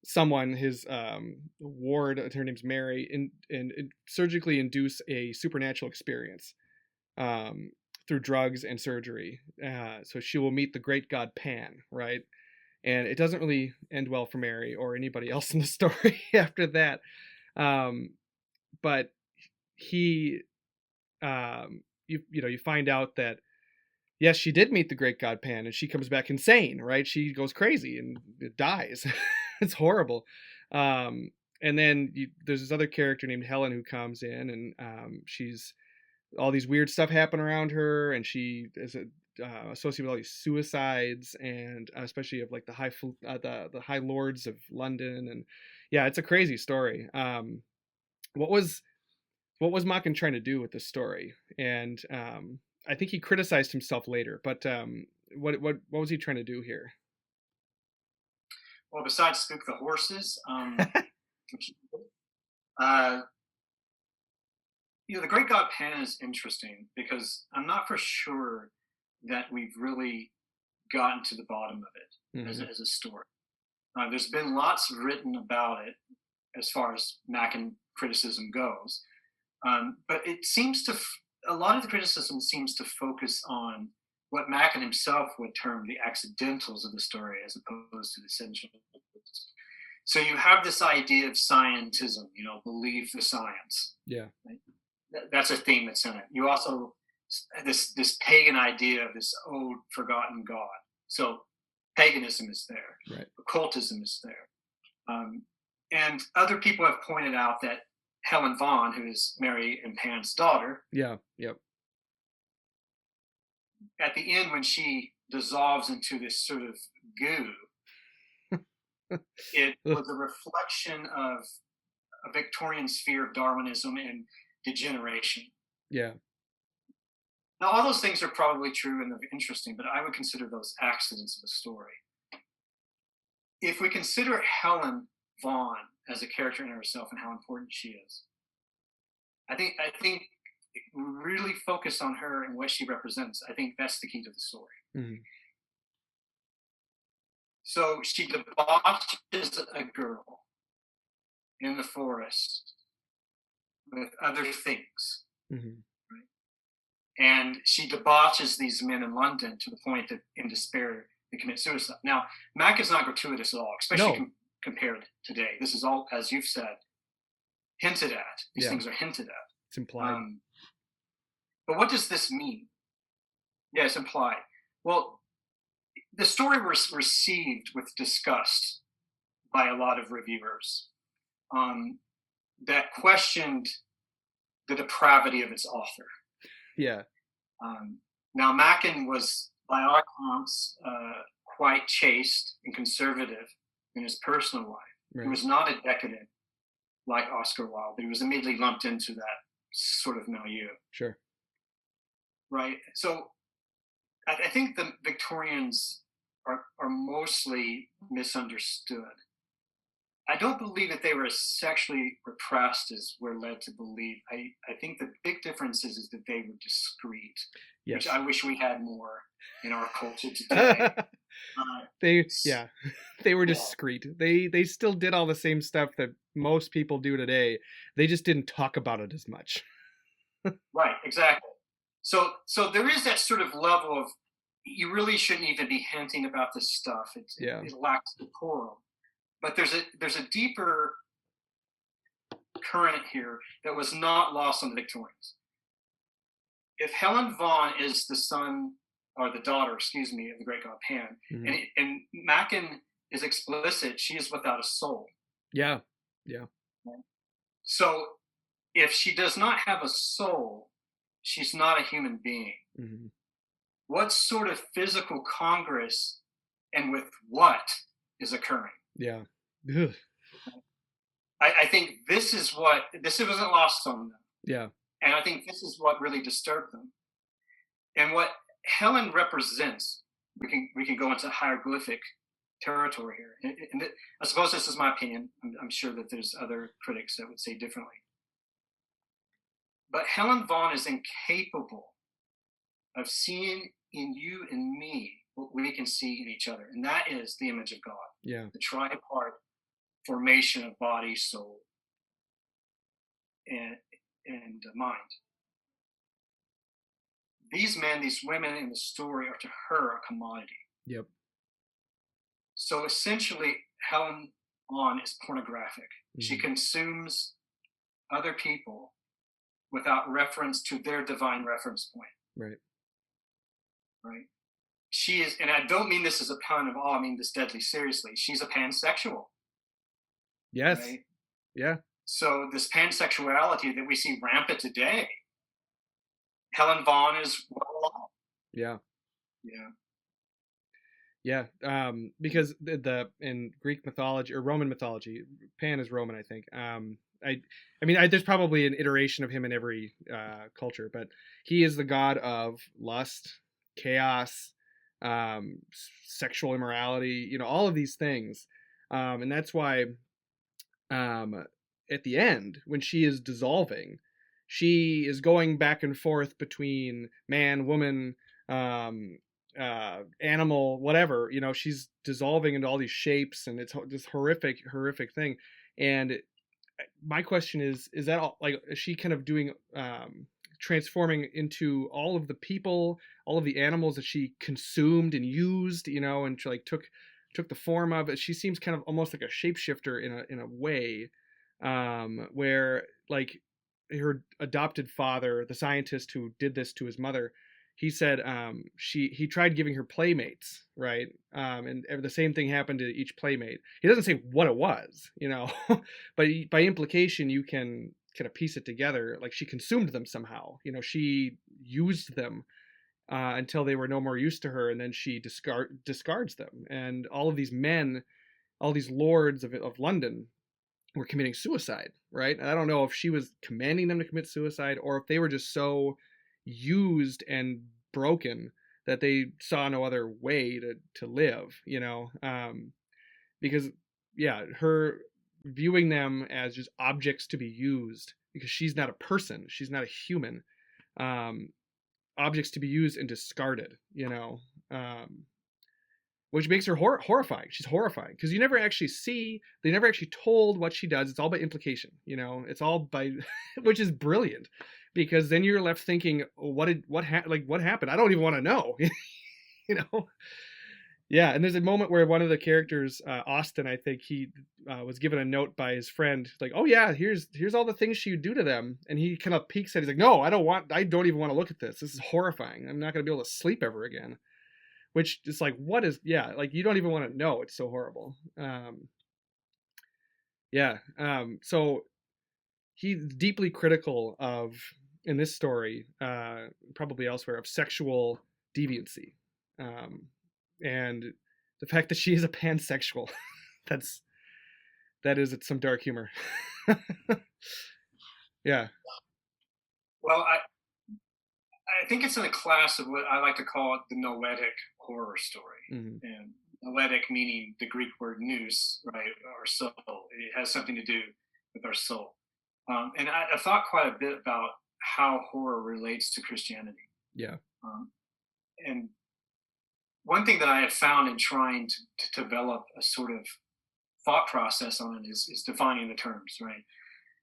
someone, his ward, her name's Mary, and surgically induce a supernatural experience through drugs and surgery. So she will meet the great god Pan, right? And it doesn't really end well for Mary or anybody else in the story after that. But he, you find out that, yes, she did meet the great god Pan, and she comes back insane, right? She goes crazy and dies. It's horrible. And then there's this other character named Helen who comes in, and she's all these weird stuff happen around her, and she is associated with all these suicides, and especially of like the high lords of London, and yeah, it's a crazy story. What was Machen trying to do with this story? And I think he criticized himself later, but what was he trying to do here? Well, besides spook the horses, the Great God Pan is interesting because I'm not for sure that we've really gotten to the bottom of it as a story. There's been lots written about it as far as Machen criticism goes, but it seems a lot of the criticism seems to focus on what Machen himself would term the accidentals of the story as opposed to the essentials. So you have this idea of scientism, believe the science. Yeah. Right? That's a theme that's in it. You also, this pagan idea of this old forgotten god. So paganism is there. Right. Occultism is there. And other people have pointed out that Helen Vaughn, who is Mary and Pan's daughter. Yeah. Yep. At the end, when she dissolves into this sort of goo, it was a reflection of a Victorian sphere of Darwinism and degeneration. Yeah. Now, all those things are probably true and they're interesting, but I would consider those accidents of the story. If we consider Helen Vaughn as a character in herself and how important she is, I think really focus on her and what she represents. I think that's the key to the story. Mm-hmm. So she debauches a girl in the forest with other things. Mm-hmm. Right? And she debauches these men in London to the point that in despair they commit suicide. Now, Mac is not gratuitous at all, especially compared today. This is all, as you've said, hinted at. These things are hinted at. It's implied. But what does this mean? Yes, implied. Well, the story was received with disgust by a lot of reviewers um, that questioned the depravity of its author. Yeah. Now, Machen was, by all accounts, quite chaste and conservative in his personal life. Right. He was not a decadent like Oscar Wilde, but he was immediately lumped into that sort of milieu. Sure. Right. So I think the Victorians are mostly misunderstood. I don't believe that they were as sexually repressed as we're led to believe. I think the big difference is that they were discreet, Yes. which I wish we had more in our culture today. They were discreet. They still did all the same stuff that most people do today. They just didn't talk about it as much. Right, exactly. So there is that sort of level of, you really shouldn't even be hinting about this stuff. It lacks decorum. But there's a deeper current here that was not lost on the Victorians. If Helen Vaughan is the son or the daughter, excuse me, of the great god Pan, mm-hmm. and Machen is explicit, she is without a soul. Yeah. So if she does not have a soul, she's not a human being. Mm-hmm. What sort of physical congress and with what is occurring? Yeah. I think this wasn't lost on them. Yeah. And I think this is what really disturbed them. And what Helen represents, we can go into hieroglyphic territory here. And I suppose this is my opinion. I'm sure that there's other critics that would say differently. But Helen Vaughan is incapable of seeing in you and me what we can see in each other. And that is the image of God. Yeah. The tripart formation of body, soul, and mind. These men, these women in the story are to her a commodity. Yep. So essentially, Helen Vaughan is pornographic. Mm-hmm. She consumes other people without reference to their divine reference point. Right. She is, and I don't mean this as a pun of I mean this deadly seriously. She's a pansexual. Yes. Right? Yeah. So this pansexuality that we see rampant today, Helen Vaughan is well along. Yeah. Yeah. Yeah. Because the in Greek mythology or Roman mythology, Pan is Roman, I think. I mean, there's probably an iteration of him in every culture, but he is the god of lust, chaos, sexual immorality, all of these things. And that's why at the end, when she is dissolving, she is going back and forth between man, woman, animal, whatever. She's dissolving into all these shapes, and it's this horrific thing. And my question is that all, like, is she kind of doing transforming into all of the people, all of the animals that she consumed and used, and she like took the form of it? She seems kind of almost like a shapeshifter in a way, where like her adopted father, the scientist who did this to his mother, he said he tried giving her playmates, right? And the same thing happened to each playmate. He doesn't say what it was, but by implication you can kind of piece it together. Like she consumed them somehow, she used them until they were no more use to her, and then she discards them. And all of these men, all these lords of London were committing suicide, right? And I don't know if she was commanding them to commit suicide or if they were just so used and broken that they saw no other way to live, because her viewing them as just objects to be used, because she's not a person, she's not a human, objects to be used and discarded, which makes her horrifying. She's horrifying because they never actually told what she does. It's all by implication, it's all by, which is brilliant, because then you're left thinking, what happened? I don't even want to know, Yeah, and there's a moment where one of the characters, Austin, I think he was given a note by his friend, like, "Oh yeah, here's all the things she would do to them," and he kind of peeks at it. He's like, "No, I don't even want to look at this. This is horrifying. I'm not going to be able to sleep ever again." Which is like, what is? Yeah, like you don't even want to know. It's so horrible. Yeah. So he's deeply critical of, in this story, probably elsewhere, of sexual deviancy. And the fact that she is a pansexual, that's it's some dark humor. Yeah. Well, I think it's in a class of what I like to call the noetic horror story. Mm-hmm. And noetic meaning the Greek word nous, right? Our soul. It has something to do with our soul. And I thought quite a bit about how horror relates to Christianity. Yeah. And one thing that I have found in trying to develop a sort of thought process on it is defining the terms, right?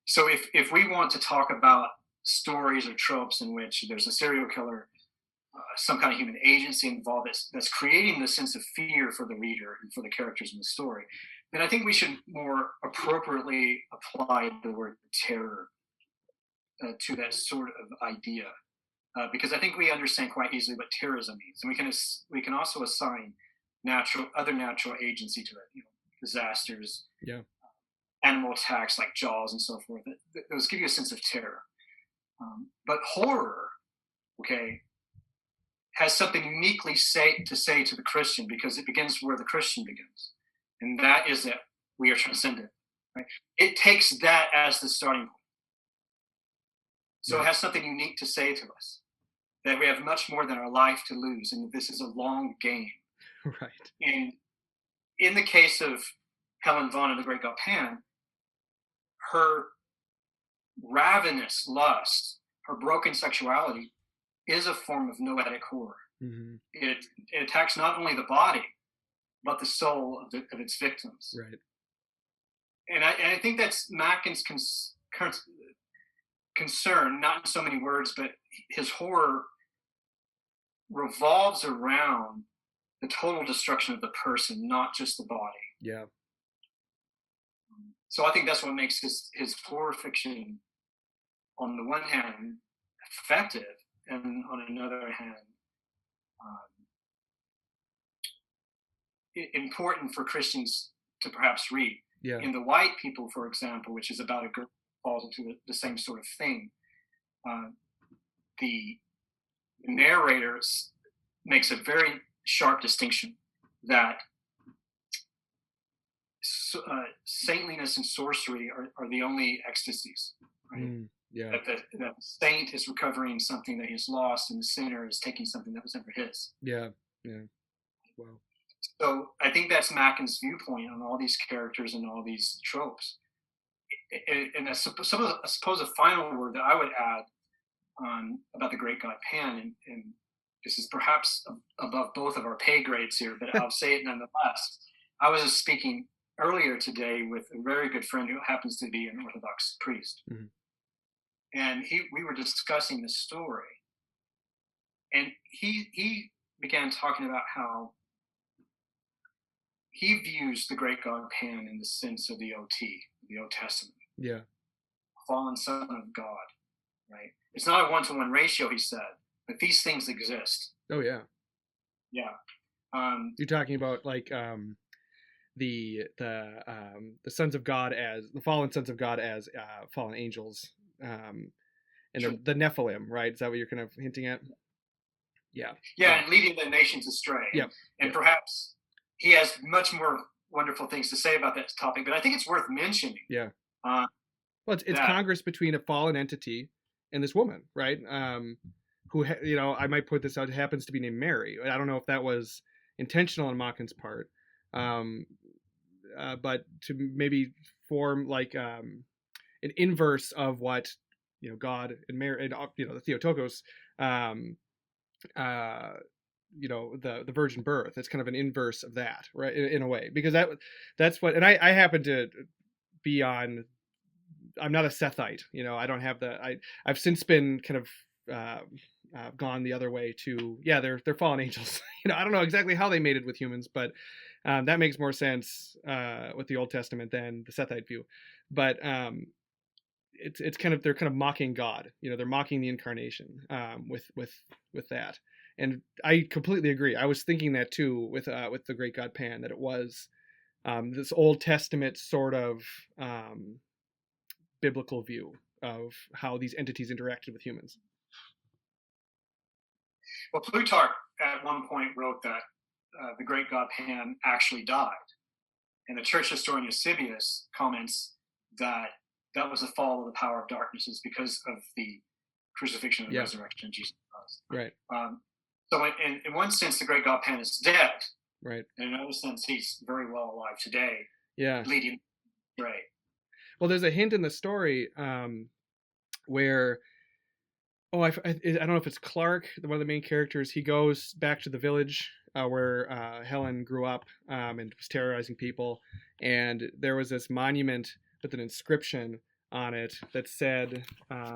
So if we want to talk about stories or tropes in which there's a serial killer, some kind of human agency involved that's creating the sense of fear for the reader and for the characters in the story, then I think we should more appropriately apply the word terror to that sort of idea. Because I think we understand quite easily what terrorism means, and we can also assign other natural agency to it. Disasters, yeah, animal attacks like Jaws and so forth. Those give you a sense of terror. But horror, okay, has something uniquely to say to the Christian, because it begins where the Christian begins, and that is that we are transcendent. Right? It takes that as the starting point. So It has something unique to say to us, that we have much more than our life to lose, and that this is a long game. Right. And in the case of Helen Vaughn and the Great God Pan, her ravenous lust, her broken sexuality, is a form of noetic horror. Mm-hmm. It attacks not only the body, but the soul of its victims. Right. And I think that's Machen's concern, not in so many words, but his horror revolves around the total destruction of the person, not just the body. Yeah. So I think that's what makes his horror fiction, on the one hand, effective, and on another hand, important for Christians to perhaps read. Yeah. In The White People, for example, which is about a girl who falls into the same sort of thing, the narrator makes a very sharp distinction that saintliness and sorcery are the only ecstasies. Right? Yeah. That the saint is recovering something that he's lost, and the sinner is taking something that was never his. Yeah. Yeah. Wow. So I think that's Machen's viewpoint on all these characters and all these tropes. And I suppose a final word that I would add about the Great God Pan, and this is perhaps above both of our pay grades here, but I'll say it nonetheless. I was just speaking earlier today with a very good friend who happens to be an Orthodox priest. Mm-hmm. And we were discussing this story. And he began talking about how he views the Great God Pan in the sense of the OT, the Old Testament. Yeah. Fallen Son of God, right? It's not a one-to-one ratio, he said, but these things exist. Oh, yeah. Yeah. You're talking about like the sons of God as the fallen sons of God as fallen angels, and sure. the Nephilim, right? Is that what you're kind of hinting at? Yeah. Yeah, and leading the nations astray. Yeah. And perhaps he has much more wonderful things to say about that topic, but I think it's worth mentioning. Yeah. Well, it's Congress between a fallen entity and this woman, right? Who, I might put this out, happens to be named Mary. I don't know if that was intentional on Machen's part, but to maybe form like an inverse of what God and Mary, and the Theotokos, the virgin birth. It's kind of an inverse of that, right? In a way, because that's what, and I happen to be on. I'm not a Sethite, I don't have I've since been kind of gone the other way to, yeah, they're fallen angels. I don't know exactly how they mated with humans, but that makes more sense with the Old Testament than the Sethite view. But it's kind of, they're kind of mocking God. They're mocking the incarnation with that. And I completely agree. I was thinking that too with the great god Pan, that it was this Old Testament sort of biblical view of how these entities interacted with humans. Well, Plutarch at one point wrote that the great god Pan actually died. And the church historian Eusebius comments that that was the fall of the power of darkness is because of the crucifixion and resurrection of Jesus Christ. Right. So in one sense, the great god Pan is dead. Right. And in another sense, he's very well alive today. Yeah. Bleeding gray. Well, there's a hint in the story where, I don't know if it's Clark, one of the main characters. He goes back to the village where Helen grew up and was terrorizing people, and there was this monument with an inscription on it that said, I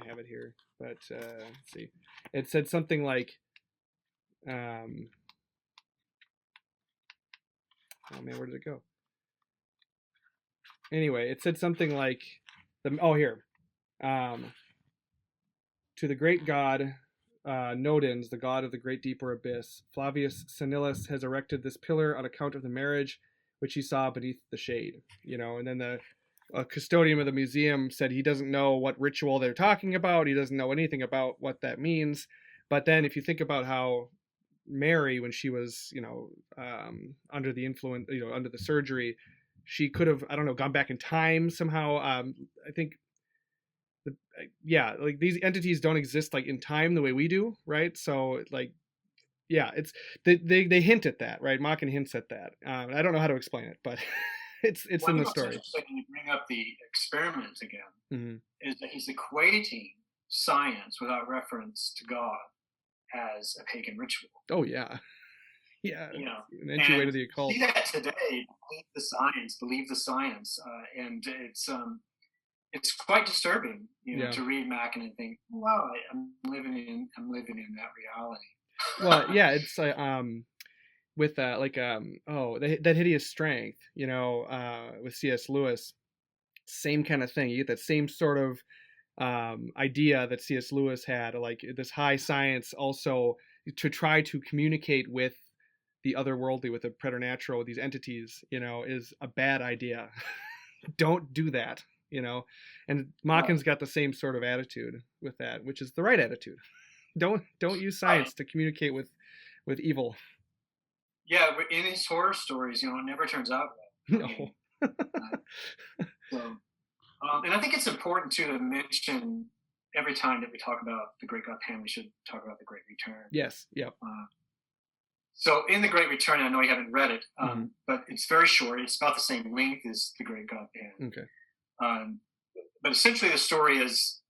have it here, but let's see, it said something like, oh man, where did it go? Anyway, it said something like, here. To the great god Nodens, the god of the great deep or abyss, Flavius Senilus has erected this pillar on account of the marriage which he saw beneath the shade. And then the custodian of the museum said he doesn't know what ritual they're talking about. He doesn't know anything about what that means. But then if you think about how Mary, when she was, under the influence, under the surgery, she could have, I don't know, gone back in time somehow. I think, like these entities don't exist like in time the way we do, right? So like, yeah, it's they hint at that, right? Machen hints at that. I don't know how to explain it, but it's in the story. When you bring up the experiment again, is that he's equating science without reference to God as a pagan ritual. Oh yeah. Yeah, an entry way to the occult. See that today. Believe the science, and it's quite disturbing, to read Machen and think, wow, I'm living in that reality. Well, yeah, it's with that hideous strength, with C.S. Lewis, same kind of thing. You get that same sort of idea that C.S. Lewis had, like this high science also to try to communicate with the otherworldly, with the preternatural, with these entities, is a bad idea. Don't do that, and Machen's got the same sort of attitude with that, which is the right attitude. Don't use science to communicate with evil. Yeah, in his horror stories, it never turns out well. No. And I think it's important to mention every time that we talk about the Great God Pan, we should talk about the Great Return. Yes. Yep. So in the Great Return, I know you haven't read it, but it's very short. It's about the same length as the Great God Pan. Okay. But essentially, the story is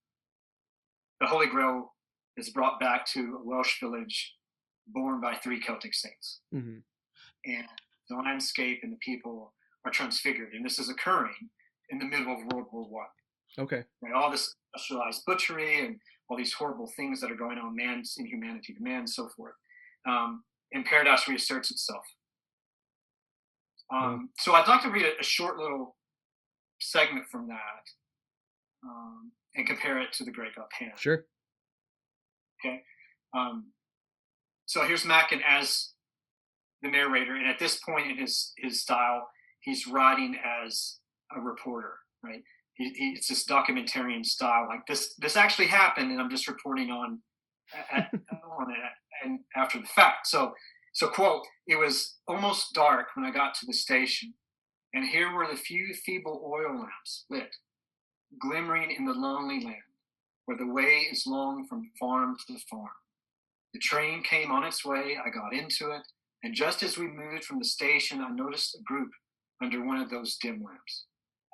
the Holy Grail is brought back to a Welsh village borne by 3 Celtic saints. And the landscape and the people are transfigured. And this is occurring in the middle of World War I. Okay. Right, all this industrialized butchery and all these horrible things that are going on, man's inhumanity to man and so forth. And paradise reasserts itself. So I'd like to read a short little segment from that and compare it to the Great God Pan. Sure. Okay. So here's Machen as the narrator, and at this point in his style, he's writing as a reporter, right? It's this documentarian style, like this actually happened, and I'm just reporting on it and after the fact. So quote, it was almost dark when I got to the station, and here were the few feeble oil lamps lit, glimmering in the lonely land, where the way is long from farm to farm. The train came on its way, I got into it, and just as we moved from the station, I noticed a group under one of those dim lamps.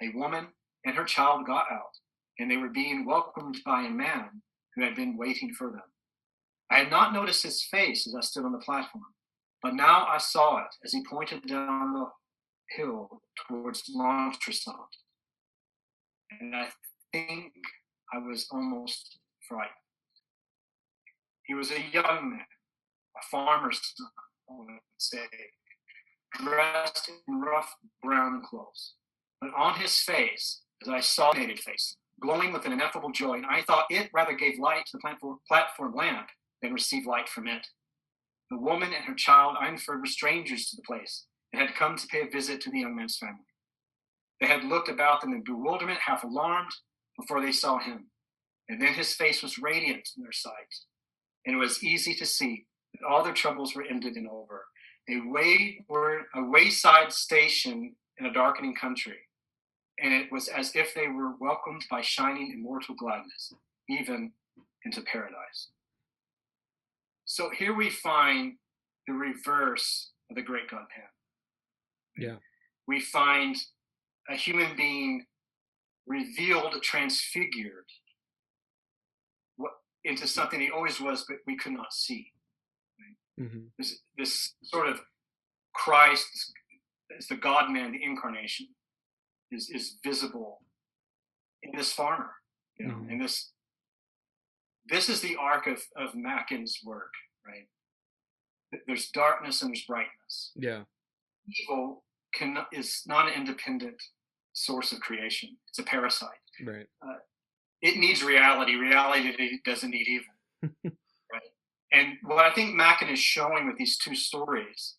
A woman and her child got out, and they were being welcomed by a man who had been waiting for them. I had not noticed his face as I stood on the platform, but now I saw it as he pointed down the hill towards Montresant. And I think I was almost frightened. He was a young man, a farmer's son, I would say, dressed in rough brown clothes. But on his face, as I saw the naked face, glowing with an ineffable joy, and I thought it rather gave light to the platform lamp than received light from it. The woman and her child I inferred were strangers to the place and had come to pay a visit to the young man's family. They had looked about them in bewilderment, half alarmed, before they saw him. And then his face was radiant in their sight, and it was easy to see that all their troubles were ended and over. A wayside station in a darkening country, and it was as if they were welcomed by shining immortal gladness, even into paradise. So here we find the reverse of the great God Pan. Yeah. We find a human being revealed, transfigured into something he always was, but we could not see. Right? Mm-hmm. This sort of Christ, as the God-man, the incarnation, is visible in this farmer. You know, mm-hmm. And this is the arc of Machen's work, right? There's darkness and there's brightness. Yeah. Evil is not an independent source of creation. It's a parasite. Right. It needs reality. Reality doesn't need evil. Right. And what I think Machen is showing with these two stories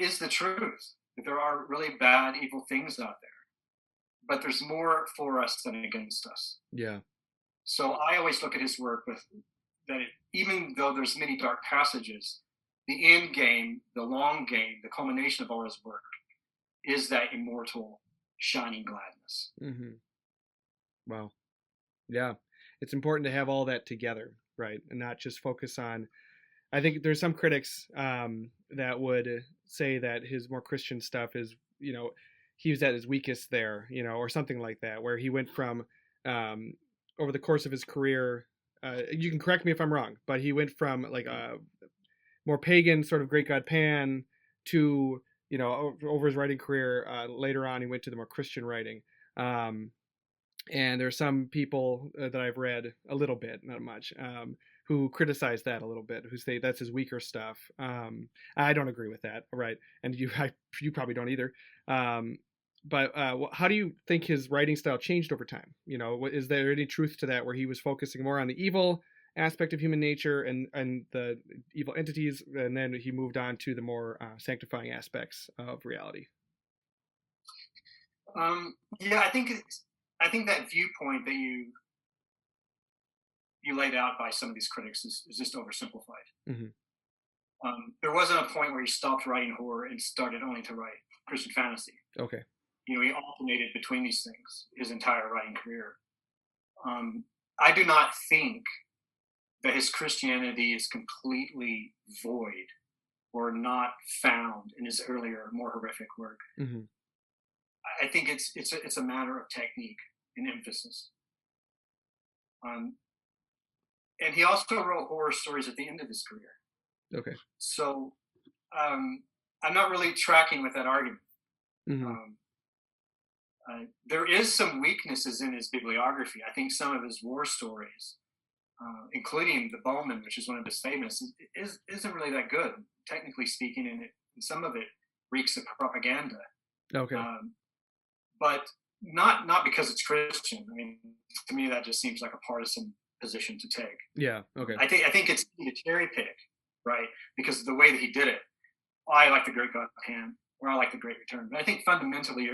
is the truth. That there are really bad, evil things out there. But there's more for us than against us. Yeah. So I always look at his work with that even though there's many dark passages, the end game, the long game, the culmination of all his work is that immortal, shining gladness. Mm-hmm. Wow. Yeah. It's important to have all that together, right? And not just focus on, I think there's some critics that would say that his more Christian stuff is, he was at his weakest there, or something like that, where he went from, over the course of his career, you can correct me if I'm wrong, but he went from like a more pagan sort of great God Pan to, over his writing career, later on, he went to the more Christian writing. And there's some people that I've read a little bit, not much, who criticize that a little bit, who say that's his weaker stuff. I don't agree with that, right? And you probably don't either. But how do you think his writing style changed over time? Is there any truth to that, where he was focusing more on the evil aspect of human nature and the evil entities, and then he moved on to the more sanctifying aspects of reality? Yeah, I think that viewpoint that you laid out by some of these critics is just oversimplified. Mm-hmm. There wasn't a point where he stopped writing horror and started only to write Christian fantasy. Okay. He alternated between these things his entire writing career. I do not think that his Christianity is completely void or not found in his earlier, more horrific work. Mm-hmm. I think it's a matter of technique and emphasis. And he also wrote horror stories at the end of his career. Okay. So I'm not really tracking with that argument. Mm-hmm. There is some weaknesses in his bibliography. I think some of his war stories, including the Bowman, which is one of his famous, isn't really that good, technically speaking, and some of it reeks of propaganda. Okay. But not because it's Christian. I mean, to me, that just seems like a partisan position to take. Yeah. Okay. I think it's easy to cherry pick, right? Because of the way that he did it. I like the Great God Pan, or I like the Great Return. But I think fundamentally,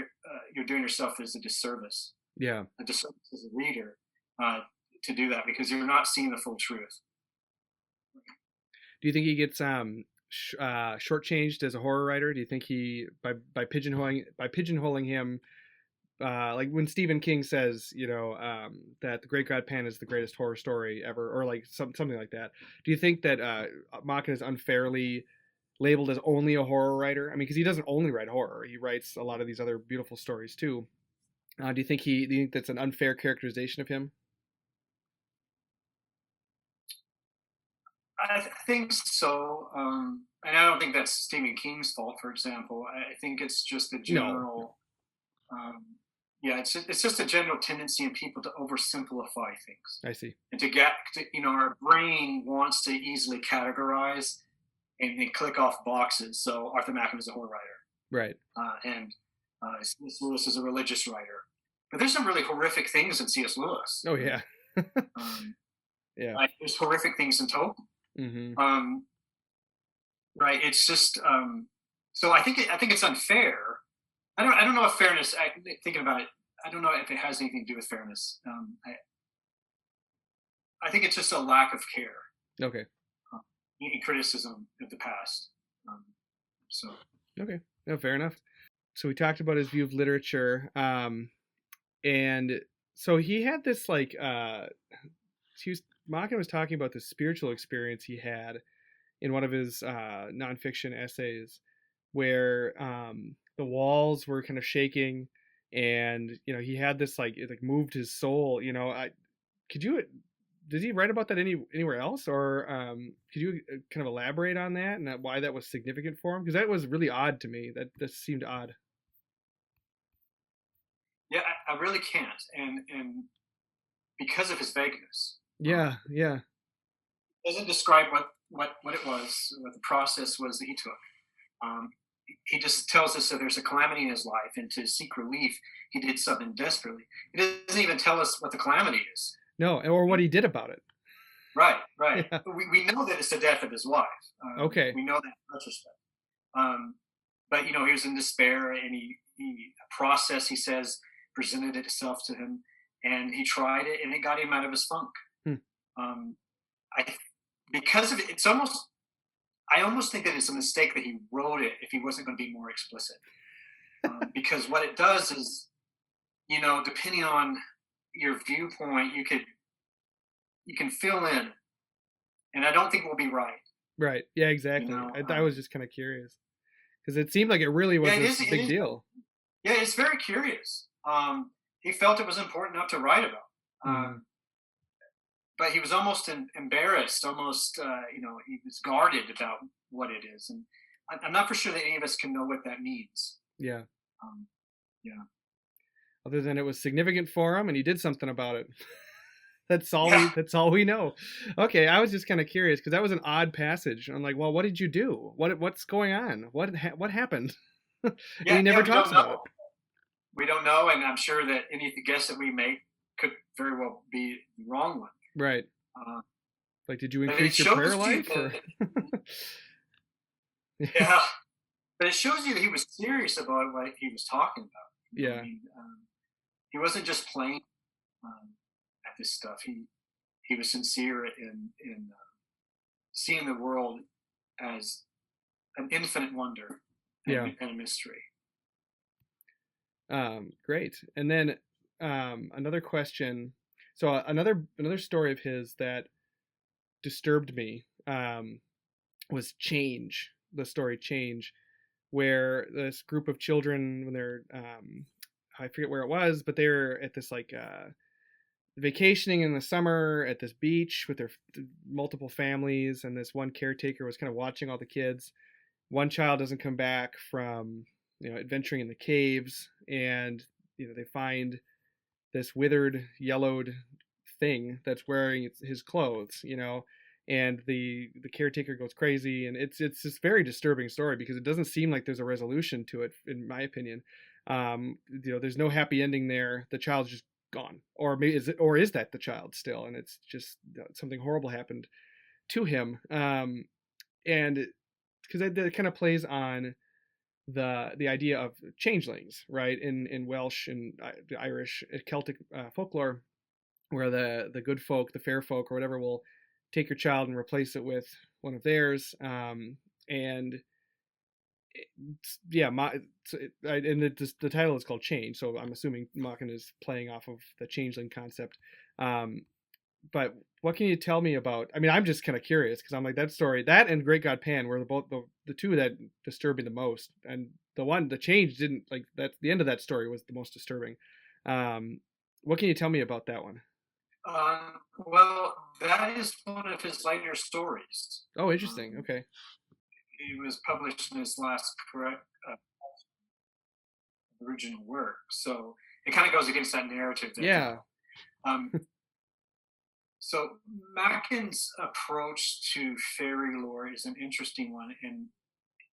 you're doing yourself as a disservice. Yeah. A disservice as a reader to do that, because you're not seeing the full truth. Do you think he gets shortchanged as a horror writer? Do you think he by pigeonholing him? Like when Stephen King says, that The Great God Pan is the greatest horror story ever, or like something like that. Do you think that Machen is unfairly labeled as only a horror writer? I mean, because he doesn't only write horror; he writes a lot of these other beautiful stories too. Do you think that's an unfair characterization of him? I think so, and I don't think that's Stephen King's fault. For example, I think it's just a general. No. yeah, it's just a general tendency in people to oversimplify things I see. and our brain wants to easily categorize and click off boxes. So Arthur Machen is a horror Right. writer, and C.S. Lewis is a religious writer. But there's some really horrific things in C.S. Lewis. Oh yeah. Um, Yeah. right? There's horrific things in Tolkien. Mm-hmm. Right? It's just so I think it's unfair. I don't know if fairness. Thinking about it, I don't know if it has anything to do with fairness. I think it's just a lack of care Okay. in criticism of the past. So Okay. No, fair enough. So we talked about his view of literature, and so he had this like Machen was talking about the spiritual experience he had in one of his nonfiction essays, where the walls were kind of shaking, and he had this like it like moved his soul. Could you did he write about that anywhere else, or could you kind of elaborate on that and why that was significant for him? Because that was really odd to me. That seemed odd. yeah, I really can't, and because of his vagueness, Yeah, yeah, doesn't describe what it was, what the process was that he took. Um, he just tells us that there's a calamity in his life, and to seek relief, he did something desperately. He doesn't even tell us what the calamity is. no, or what he did about it. Right, right. Yeah. We know that it's the death of his wife. Okay. We know that in retrospect. But he was in despair, and he a process, he says, presented itself to him, and he tried it, and it got him out of his funk. Hmm. I because of it, I almost think that it's a mistake that he wrote it if he wasn't going to be more explicit. Because what it does is, depending on your viewpoint, you can fill in, and I don't think we'll be right. Right. Yeah, exactly. I was just kind of curious because it seemed like it really was a big deal. Yeah, it's very curious. He felt it was important enough to write about. Mm-hmm. But he was almost embarrassed, almost, he was guarded about what it is. And I'm not for sure that any of us can know what that means. Yeah. Yeah. Other than it was significant for him and he did something about it. That's all. Yeah. That's all we know. Okay, I was just kind of curious because that was an odd passage. I'm like, well, what did you do? What's going on? What happened? And he never talks about it. We don't know, and I'm sure that any guess that we make could very well be the wrong one. Right. Like, did you but increase your prayer life? Yeah, but it shows you that he was serious about what he was talking about. Yeah. I mean, he wasn't just playing at this stuff. He was sincere in seeing the world as an infinite wonder and a mystery. Great. And then another question. So another story of his that disturbed me was Change, the story Change, where this group of children, when they're I forget where it was, but they're at this like vacationing in the summer at this beach with their multiple families, and this one caretaker was kind of watching all the kids. One child doesn't come back from adventuring in the caves, and they find this withered, yellowed thing that's wearing his clothes, and the caretaker goes crazy, and it's this very disturbing story because it doesn't seem like there's a resolution to it, in my opinion. There's no happy ending there. The child's just gone, or maybe is that the child still, and it's just something horrible happened to him, and because that kind of plays on the idea of changelings, right? In Welsh and the Irish Celtic folklore, where the good folk, the fair folk, or whatever, will take your child and replace it with one of theirs, and the title is called Change, so I'm assuming Machen is playing off of the changeling concept. But what can you tell me about? I mean, I'm just kind of curious because I'm like, that story, that and Great God Pan were both the two that disturbed me the most, and the Change didn't, like, that the end of that story was the most disturbing. What can you tell me about that one? Well, that is one of his later stories. Oh, interesting. Okay. It was published in his last correct original work. So it kind of goes against that narrative that Yeah. So Macken's approach to fairy lore is an interesting one, and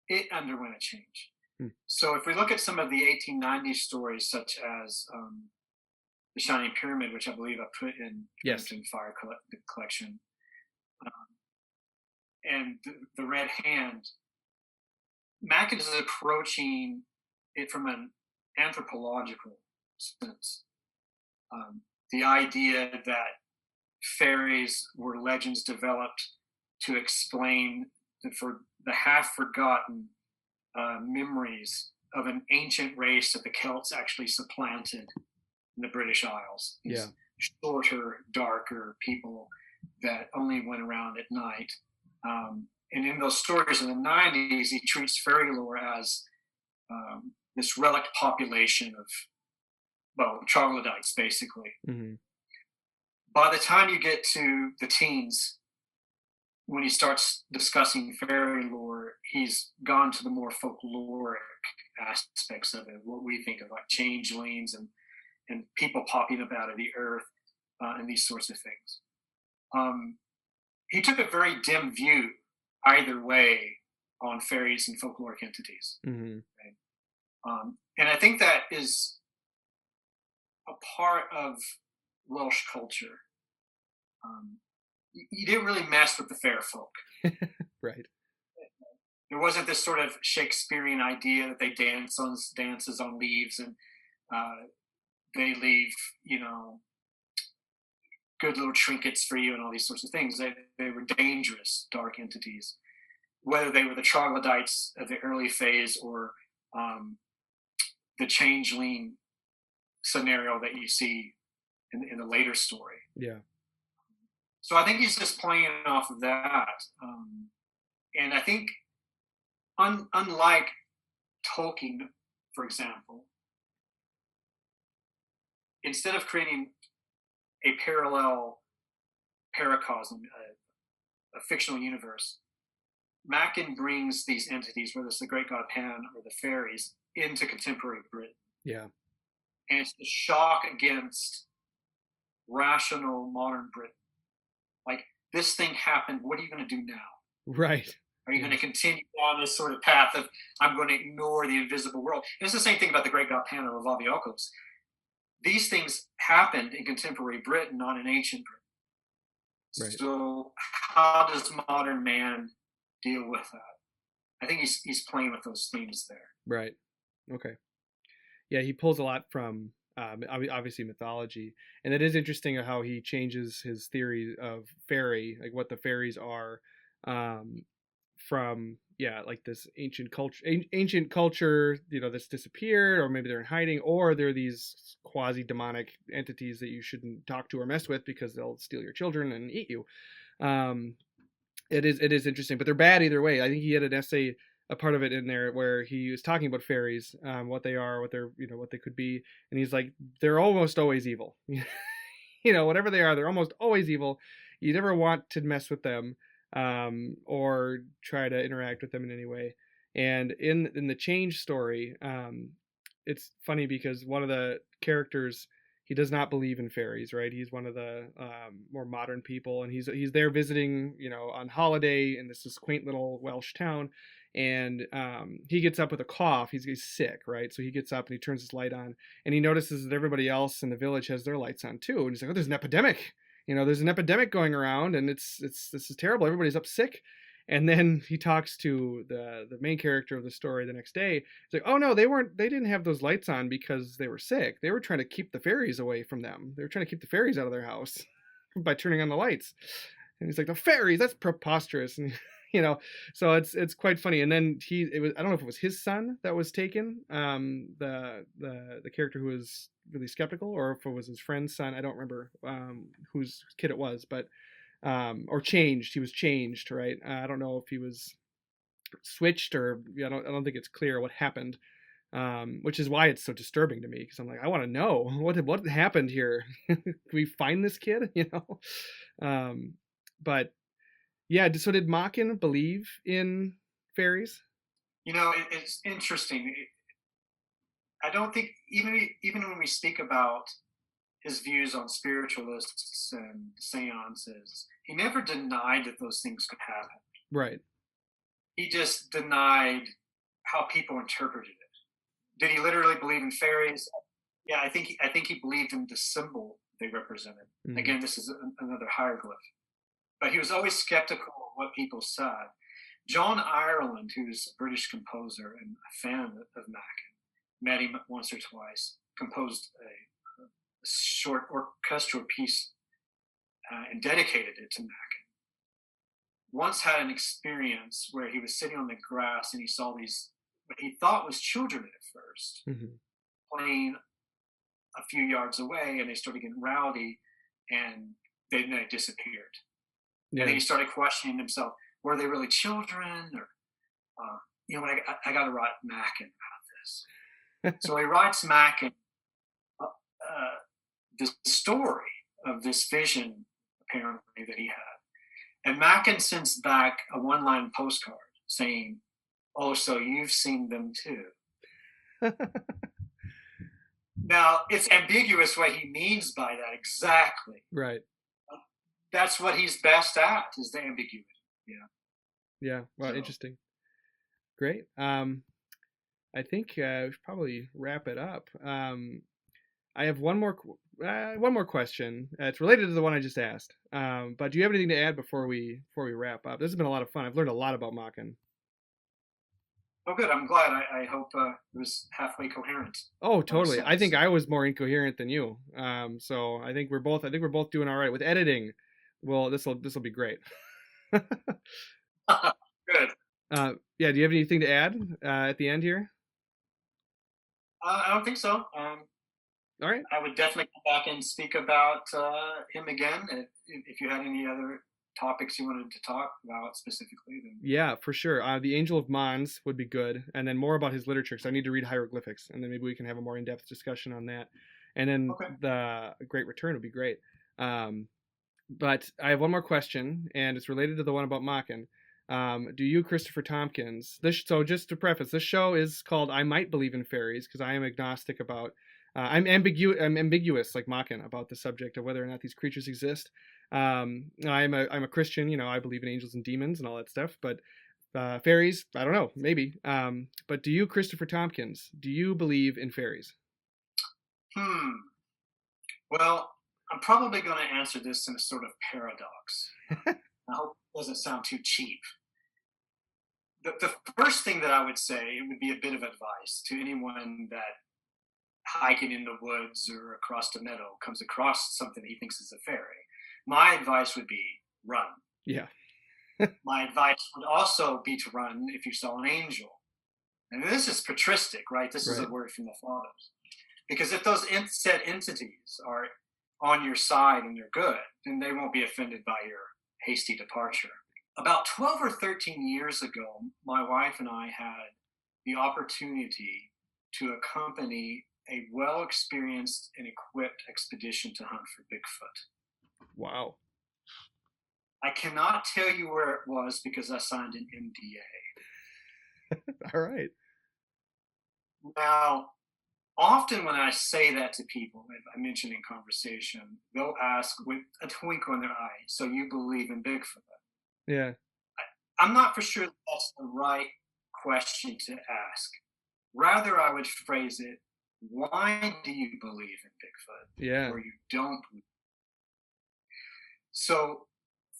it underwent a change. Hmm. So if we look at some of the 1890s stories, such as the Shining Pyramid, which I believe I put in Yes. Fire collection, and the Red Hand, Machen is approaching it from an anthropological sense. The idea that fairies were legends developed to explain the half forgotten memories of an ancient race that the Celts actually supplanted in the British Isles. These shorter, darker people that only went around at night. And in those stories in the 90s, he treats fairy lore as this relic population of, well, troglodytes, basically. Mm-hmm. By the time you get to the teens, when he starts discussing fairy lore, he's gone to the more folkloric aspects of it, what we think of like changelings and people popping up out of the earth and these sorts of things. He took a very dim view either way on fairies and folkloric entities. Mm-hmm. Right? And I think that is a part of Welsh culture. You didn't really mess with the fair folk. Right. There wasn't this sort of Shakespearean idea that they dances on leaves and they leave, good little trinkets for you and all these sorts of things. They were dangerous, dark entities. Whether they were the troglodytes of the early phase or the changeling scenario that you see in the later story. Yeah. So I think he's just playing off of that. And I think unlike Tolkien, for example, instead of creating a parallel paracosm, a fictional universe, Machen brings these entities, whether it's the great god Pan or the fairies, into contemporary Britain. Yeah. And it's the shock against rational modern Britain. Like, this thing happened, what are you going to do now? Right. Are you going to continue on this sort of path of, I'm going to ignore the invisible world? And it's the same thing about the great god Pan or Levavi Oculos. These things happened in contemporary Britain, not in ancient Britain. Right. So how does modern man deal with that? I think he's playing with those themes there. Right. Okay. Yeah, he pulls a lot from obviously mythology, and it is interesting how he changes his theory of fairy, like what the fairies are, from like this ancient culture, that's disappeared, or maybe they're in hiding, or they're these quasi demonic entities that you shouldn't talk to or mess with because they'll steal your children and eat you. It is interesting, but they're bad either way. I think he had an essay, a part of it in there, where he was talking about fairies, what they are, what they're, what they could be, and he's like, they're almost always evil. Whatever they are, they're almost always evil. You never want to mess with them, or try to interact with them in any way. And in the change story, it's funny because one of the characters, he does not believe in fairies, right? He's one of the more modern people, and he's there visiting, on holiday in this quaint little Welsh town, and he gets up with a cough. He's sick, right? So he gets up and he turns his light on, and he notices that everybody else in the village has their lights on too, and he's like, "Oh, there's an epidemic! There's an epidemic going around, and this is terrible. Everybody's up sick." And then he talks to the main character of the story the next day. He's like, "Oh no, they didn't have those lights on because they were sick. They were trying to keep the fairies away from them. They were trying to keep the fairies out of their house by turning on the lights." And he's like, "The fairies? That's preposterous." And so it's quite funny. And then I don't know if it was his son that was taken, the character who was really skeptical, or if it was his friend's son. I don't remember whose kid it was, but or changed. He was changed, right? I don't know if he was switched, or I don't think it's clear what happened, which is why it's so disturbing to me, because I'm like, I want to know what happened here. Can we find this kid? But yeah. So did Machen believe in fairies? It's interesting. I don't think even when we speak about his views on spiritualists and seances, he never denied that those things could happen. Right. He just denied how people interpreted it. Did he literally believe in fairies? Yeah, I think he believed in the symbol they represented. Mm-hmm. Again, this is another hieroglyph. But he was always skeptical of what people said. John Ireland, who's a British composer and a fan of Machen, met him once or twice, composed a short orchestral piece and dedicated it to Machen. Once had an experience where he was sitting on the grass and he saw these, what he thought was children at 1st, Mm-hmm. playing a few yards away, and they started getting rowdy, and then they disappeared. Yeah. And then he started questioning himself: were they really children, or I got to write Machen about this. So he writes Machen the story of this vision, apparently, that he had. And Machen sends back a one-line postcard saying, "Oh, so you've seen them too." Now, it's ambiguous what he means by that exactly. Right. That's what he's best at, is the ambiguity. Yeah. Yeah. Well, interesting. Great. I think we should probably wrap it up. I have one more question. It's related to the one I just asked. But do you have anything to add before we wrap up? This has been a lot of fun. I've learned a lot about Machen. Oh, good. I'm glad. I hope it was halfway coherent. Oh, totally. I think I was more incoherent than you. So I think we're both doing all right with editing. Well, this will be great. Good. Yeah. Do you have anything to add at the end here? I don't think so. All right. I would definitely come back and speak about him again if you had any other topics you wanted to talk about specifically. Then. Yeah, for sure. The Angel of Mons would be good, and then more about his literature, because I need to read Hieroglyphics, and then maybe we can have a more in-depth discussion on that. And then the Great Return would be great. But I have one more question, and it's related to the one about Machen. Do you, Christopher Tompkins? So just to preface, this show is called "I Might Believe in Fairies" because I am agnostic about. I'm ambiguous like Machen about the subject of whether or not these creatures exist. I'm a Christian, I believe in angels and demons and all that stuff, but fairies, I don't know, maybe. But do you, Christopher Tompkins, do you believe in fairies? Well, I'm probably going to answer this in a sort of paradox. I hope it doesn't sound too cheap. The first thing that I would say would be a bit of advice to anyone that hiking in the woods or across the meadow comes across something he thinks is a fairy. My advice would be run. Yeah. My advice would also be to run if you saw an angel. And this is patristic, right? This is a word from the fathers. Because if those said entities are on your side and they're good, then they won't be offended by your hasty departure. About 12 or 13 years ago, my wife and I had the opportunity to accompany a well-experienced and equipped expedition to hunt for Bigfoot. Wow. I cannot tell you where it was because I signed an NDA. All right. Now, often when I say that to people, as I mentioned in conversation, they'll ask with a twinkle in their eye, "So you believe in Bigfoot?" Yeah. I'm not for sure that's the right question to ask. Rather, I would phrase it, why do you believe in Bigfoot? Yeah. Or you don't believe? So,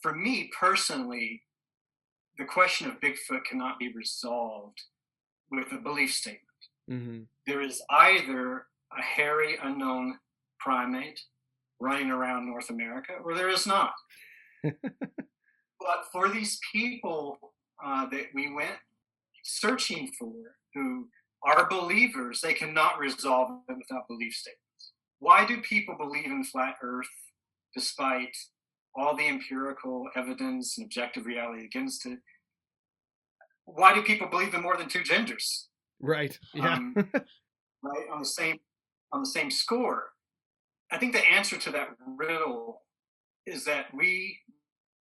for me personally, the question of Bigfoot cannot be resolved with a belief statement. Mm-hmm. There is either a hairy, unknown primate running around North America, or there is not. But for these people that we went searching for, who are believers, they cannot resolve it without belief statements. Why do people believe in flat Earth despite all the empirical evidence and objective reality against it? Why do people believe in more than two genders? Right. Yeah. Right, on the same score. I think the answer to that riddle is that we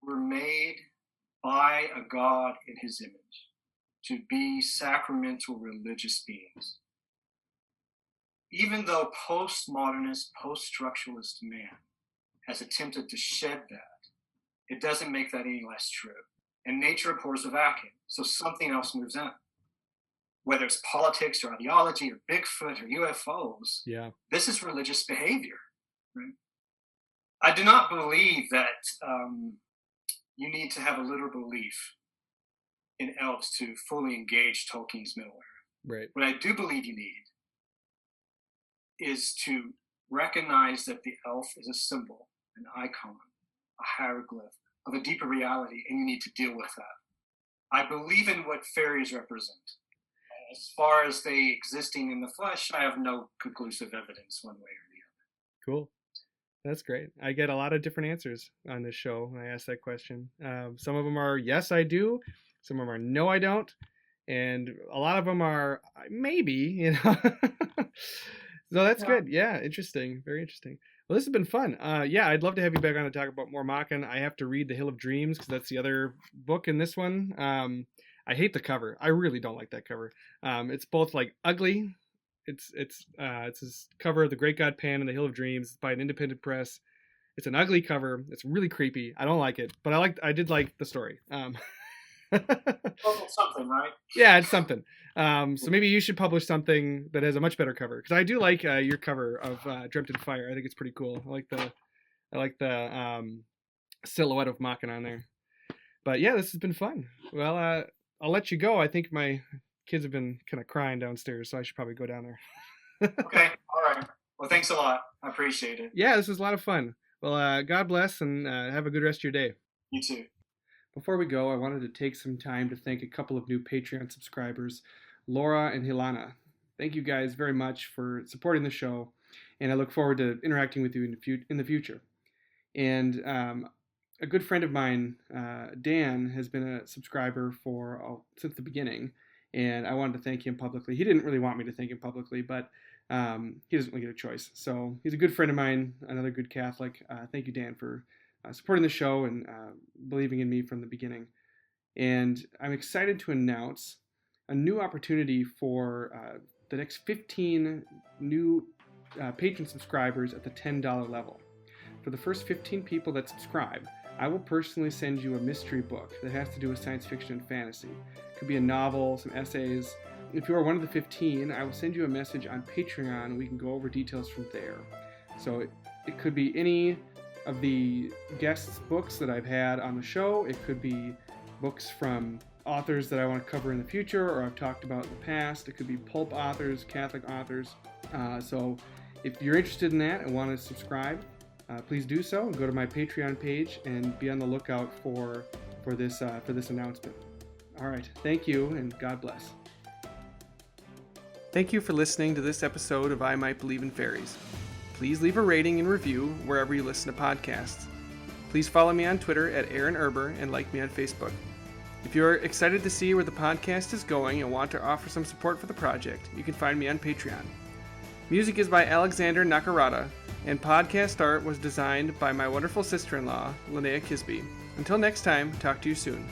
were made by a God in his image to be sacramental religious beings. even though postmodernist, post-structuralist man has attempted to shed that, it doesn't make that any less true. And nature abhors a vacuum, so something else moves in. Whether it's politics or ideology or Bigfoot or UFOs, this is religious behavior. Right? I do not believe that you need to have a literal belief in elves to fully engage Tolkien's Middle-earth. Right. What I do believe you need is to recognize that the elf is a symbol, an icon, a hieroglyph of a deeper reality, and you need to deal with that. I believe in what fairies represent. As far as they existing in the flesh, I have no conclusive evidence one way or the other. Cool. That's great. I get a lot of different answers on this show when I ask that question. Some of them are, yes, I do. Some of them are, no, I don't. And a lot of them are, maybe, you know. So that's good. Yeah, interesting. Very interesting. Well, this has been fun. Yeah, I'd love to have you back on to talk about more Machen. I have to read The Hill of Dreams because that's the other book in this one. I hate the cover. I really don't like that cover. It's both like ugly. It's this cover of The Great God Pan and The Hill of Dreams by an independent press. It's an ugly cover. It's really creepy. I don't like it, but I did like the story. Well, it's something, right? Yeah, it's something. So maybe you should publish something that has a much better cover, because I do like your cover of Dreamt in Fire. I think it's pretty cool. I like the silhouette of Machen on there. But yeah, this has been fun. Well, I'll let you go. I think my kids have been kind of crying downstairs, so I should probably go down there. Okay, all right. Well, thanks a lot. I appreciate it. Yeah, this was a lot of fun. Well, God bless, and have a good rest of your day. You too. Before we go, I wanted to take some time to thank a couple of new Patreon subscribers, Laura and Hilana. Thank you guys very much for supporting the show, and I look forward to interacting with you in the future. And a good friend of mine, Dan, has been a subscriber since the beginning, and I wanted to thank him publicly. He didn't really want me to thank him publicly, but he doesn't really get a choice. So he's a good friend of mine, another good Catholic. Thank you, Dan, for supporting the show and believing in me from the beginning. And I'm excited to announce a new opportunity for the next 15 new patron subscribers at the $10 level. For the first 15 people that subscribe, I will personally send you a mystery book that has to do with science fiction and fantasy. It could be a novel, some essays. If you are one of the 15, I will send you a message on Patreon and we can go over details from there. So it could be any of the guests' books that I've had on the show. It could be books from authors that I want to cover in the future or I've talked about in the past. It could be pulp authors, Catholic authors. So if you're interested in that and want to subscribe, please do so and go to my Patreon page and be on the lookout for this announcement. All right, thank you and God bless. Thank you for listening to this episode of I Might Believe in Fairies. Please leave a rating and review wherever you listen to podcasts. Please follow me on Twitter at Aaron Erber and like me on Facebook. If you're excited to see where the podcast is going and want to offer some support for the project, you can find me on Patreon. Music is by Alexander Nakarada, and podcast art was designed by my wonderful sister-in-law, Linnea Kisby. Until next time, talk to you soon.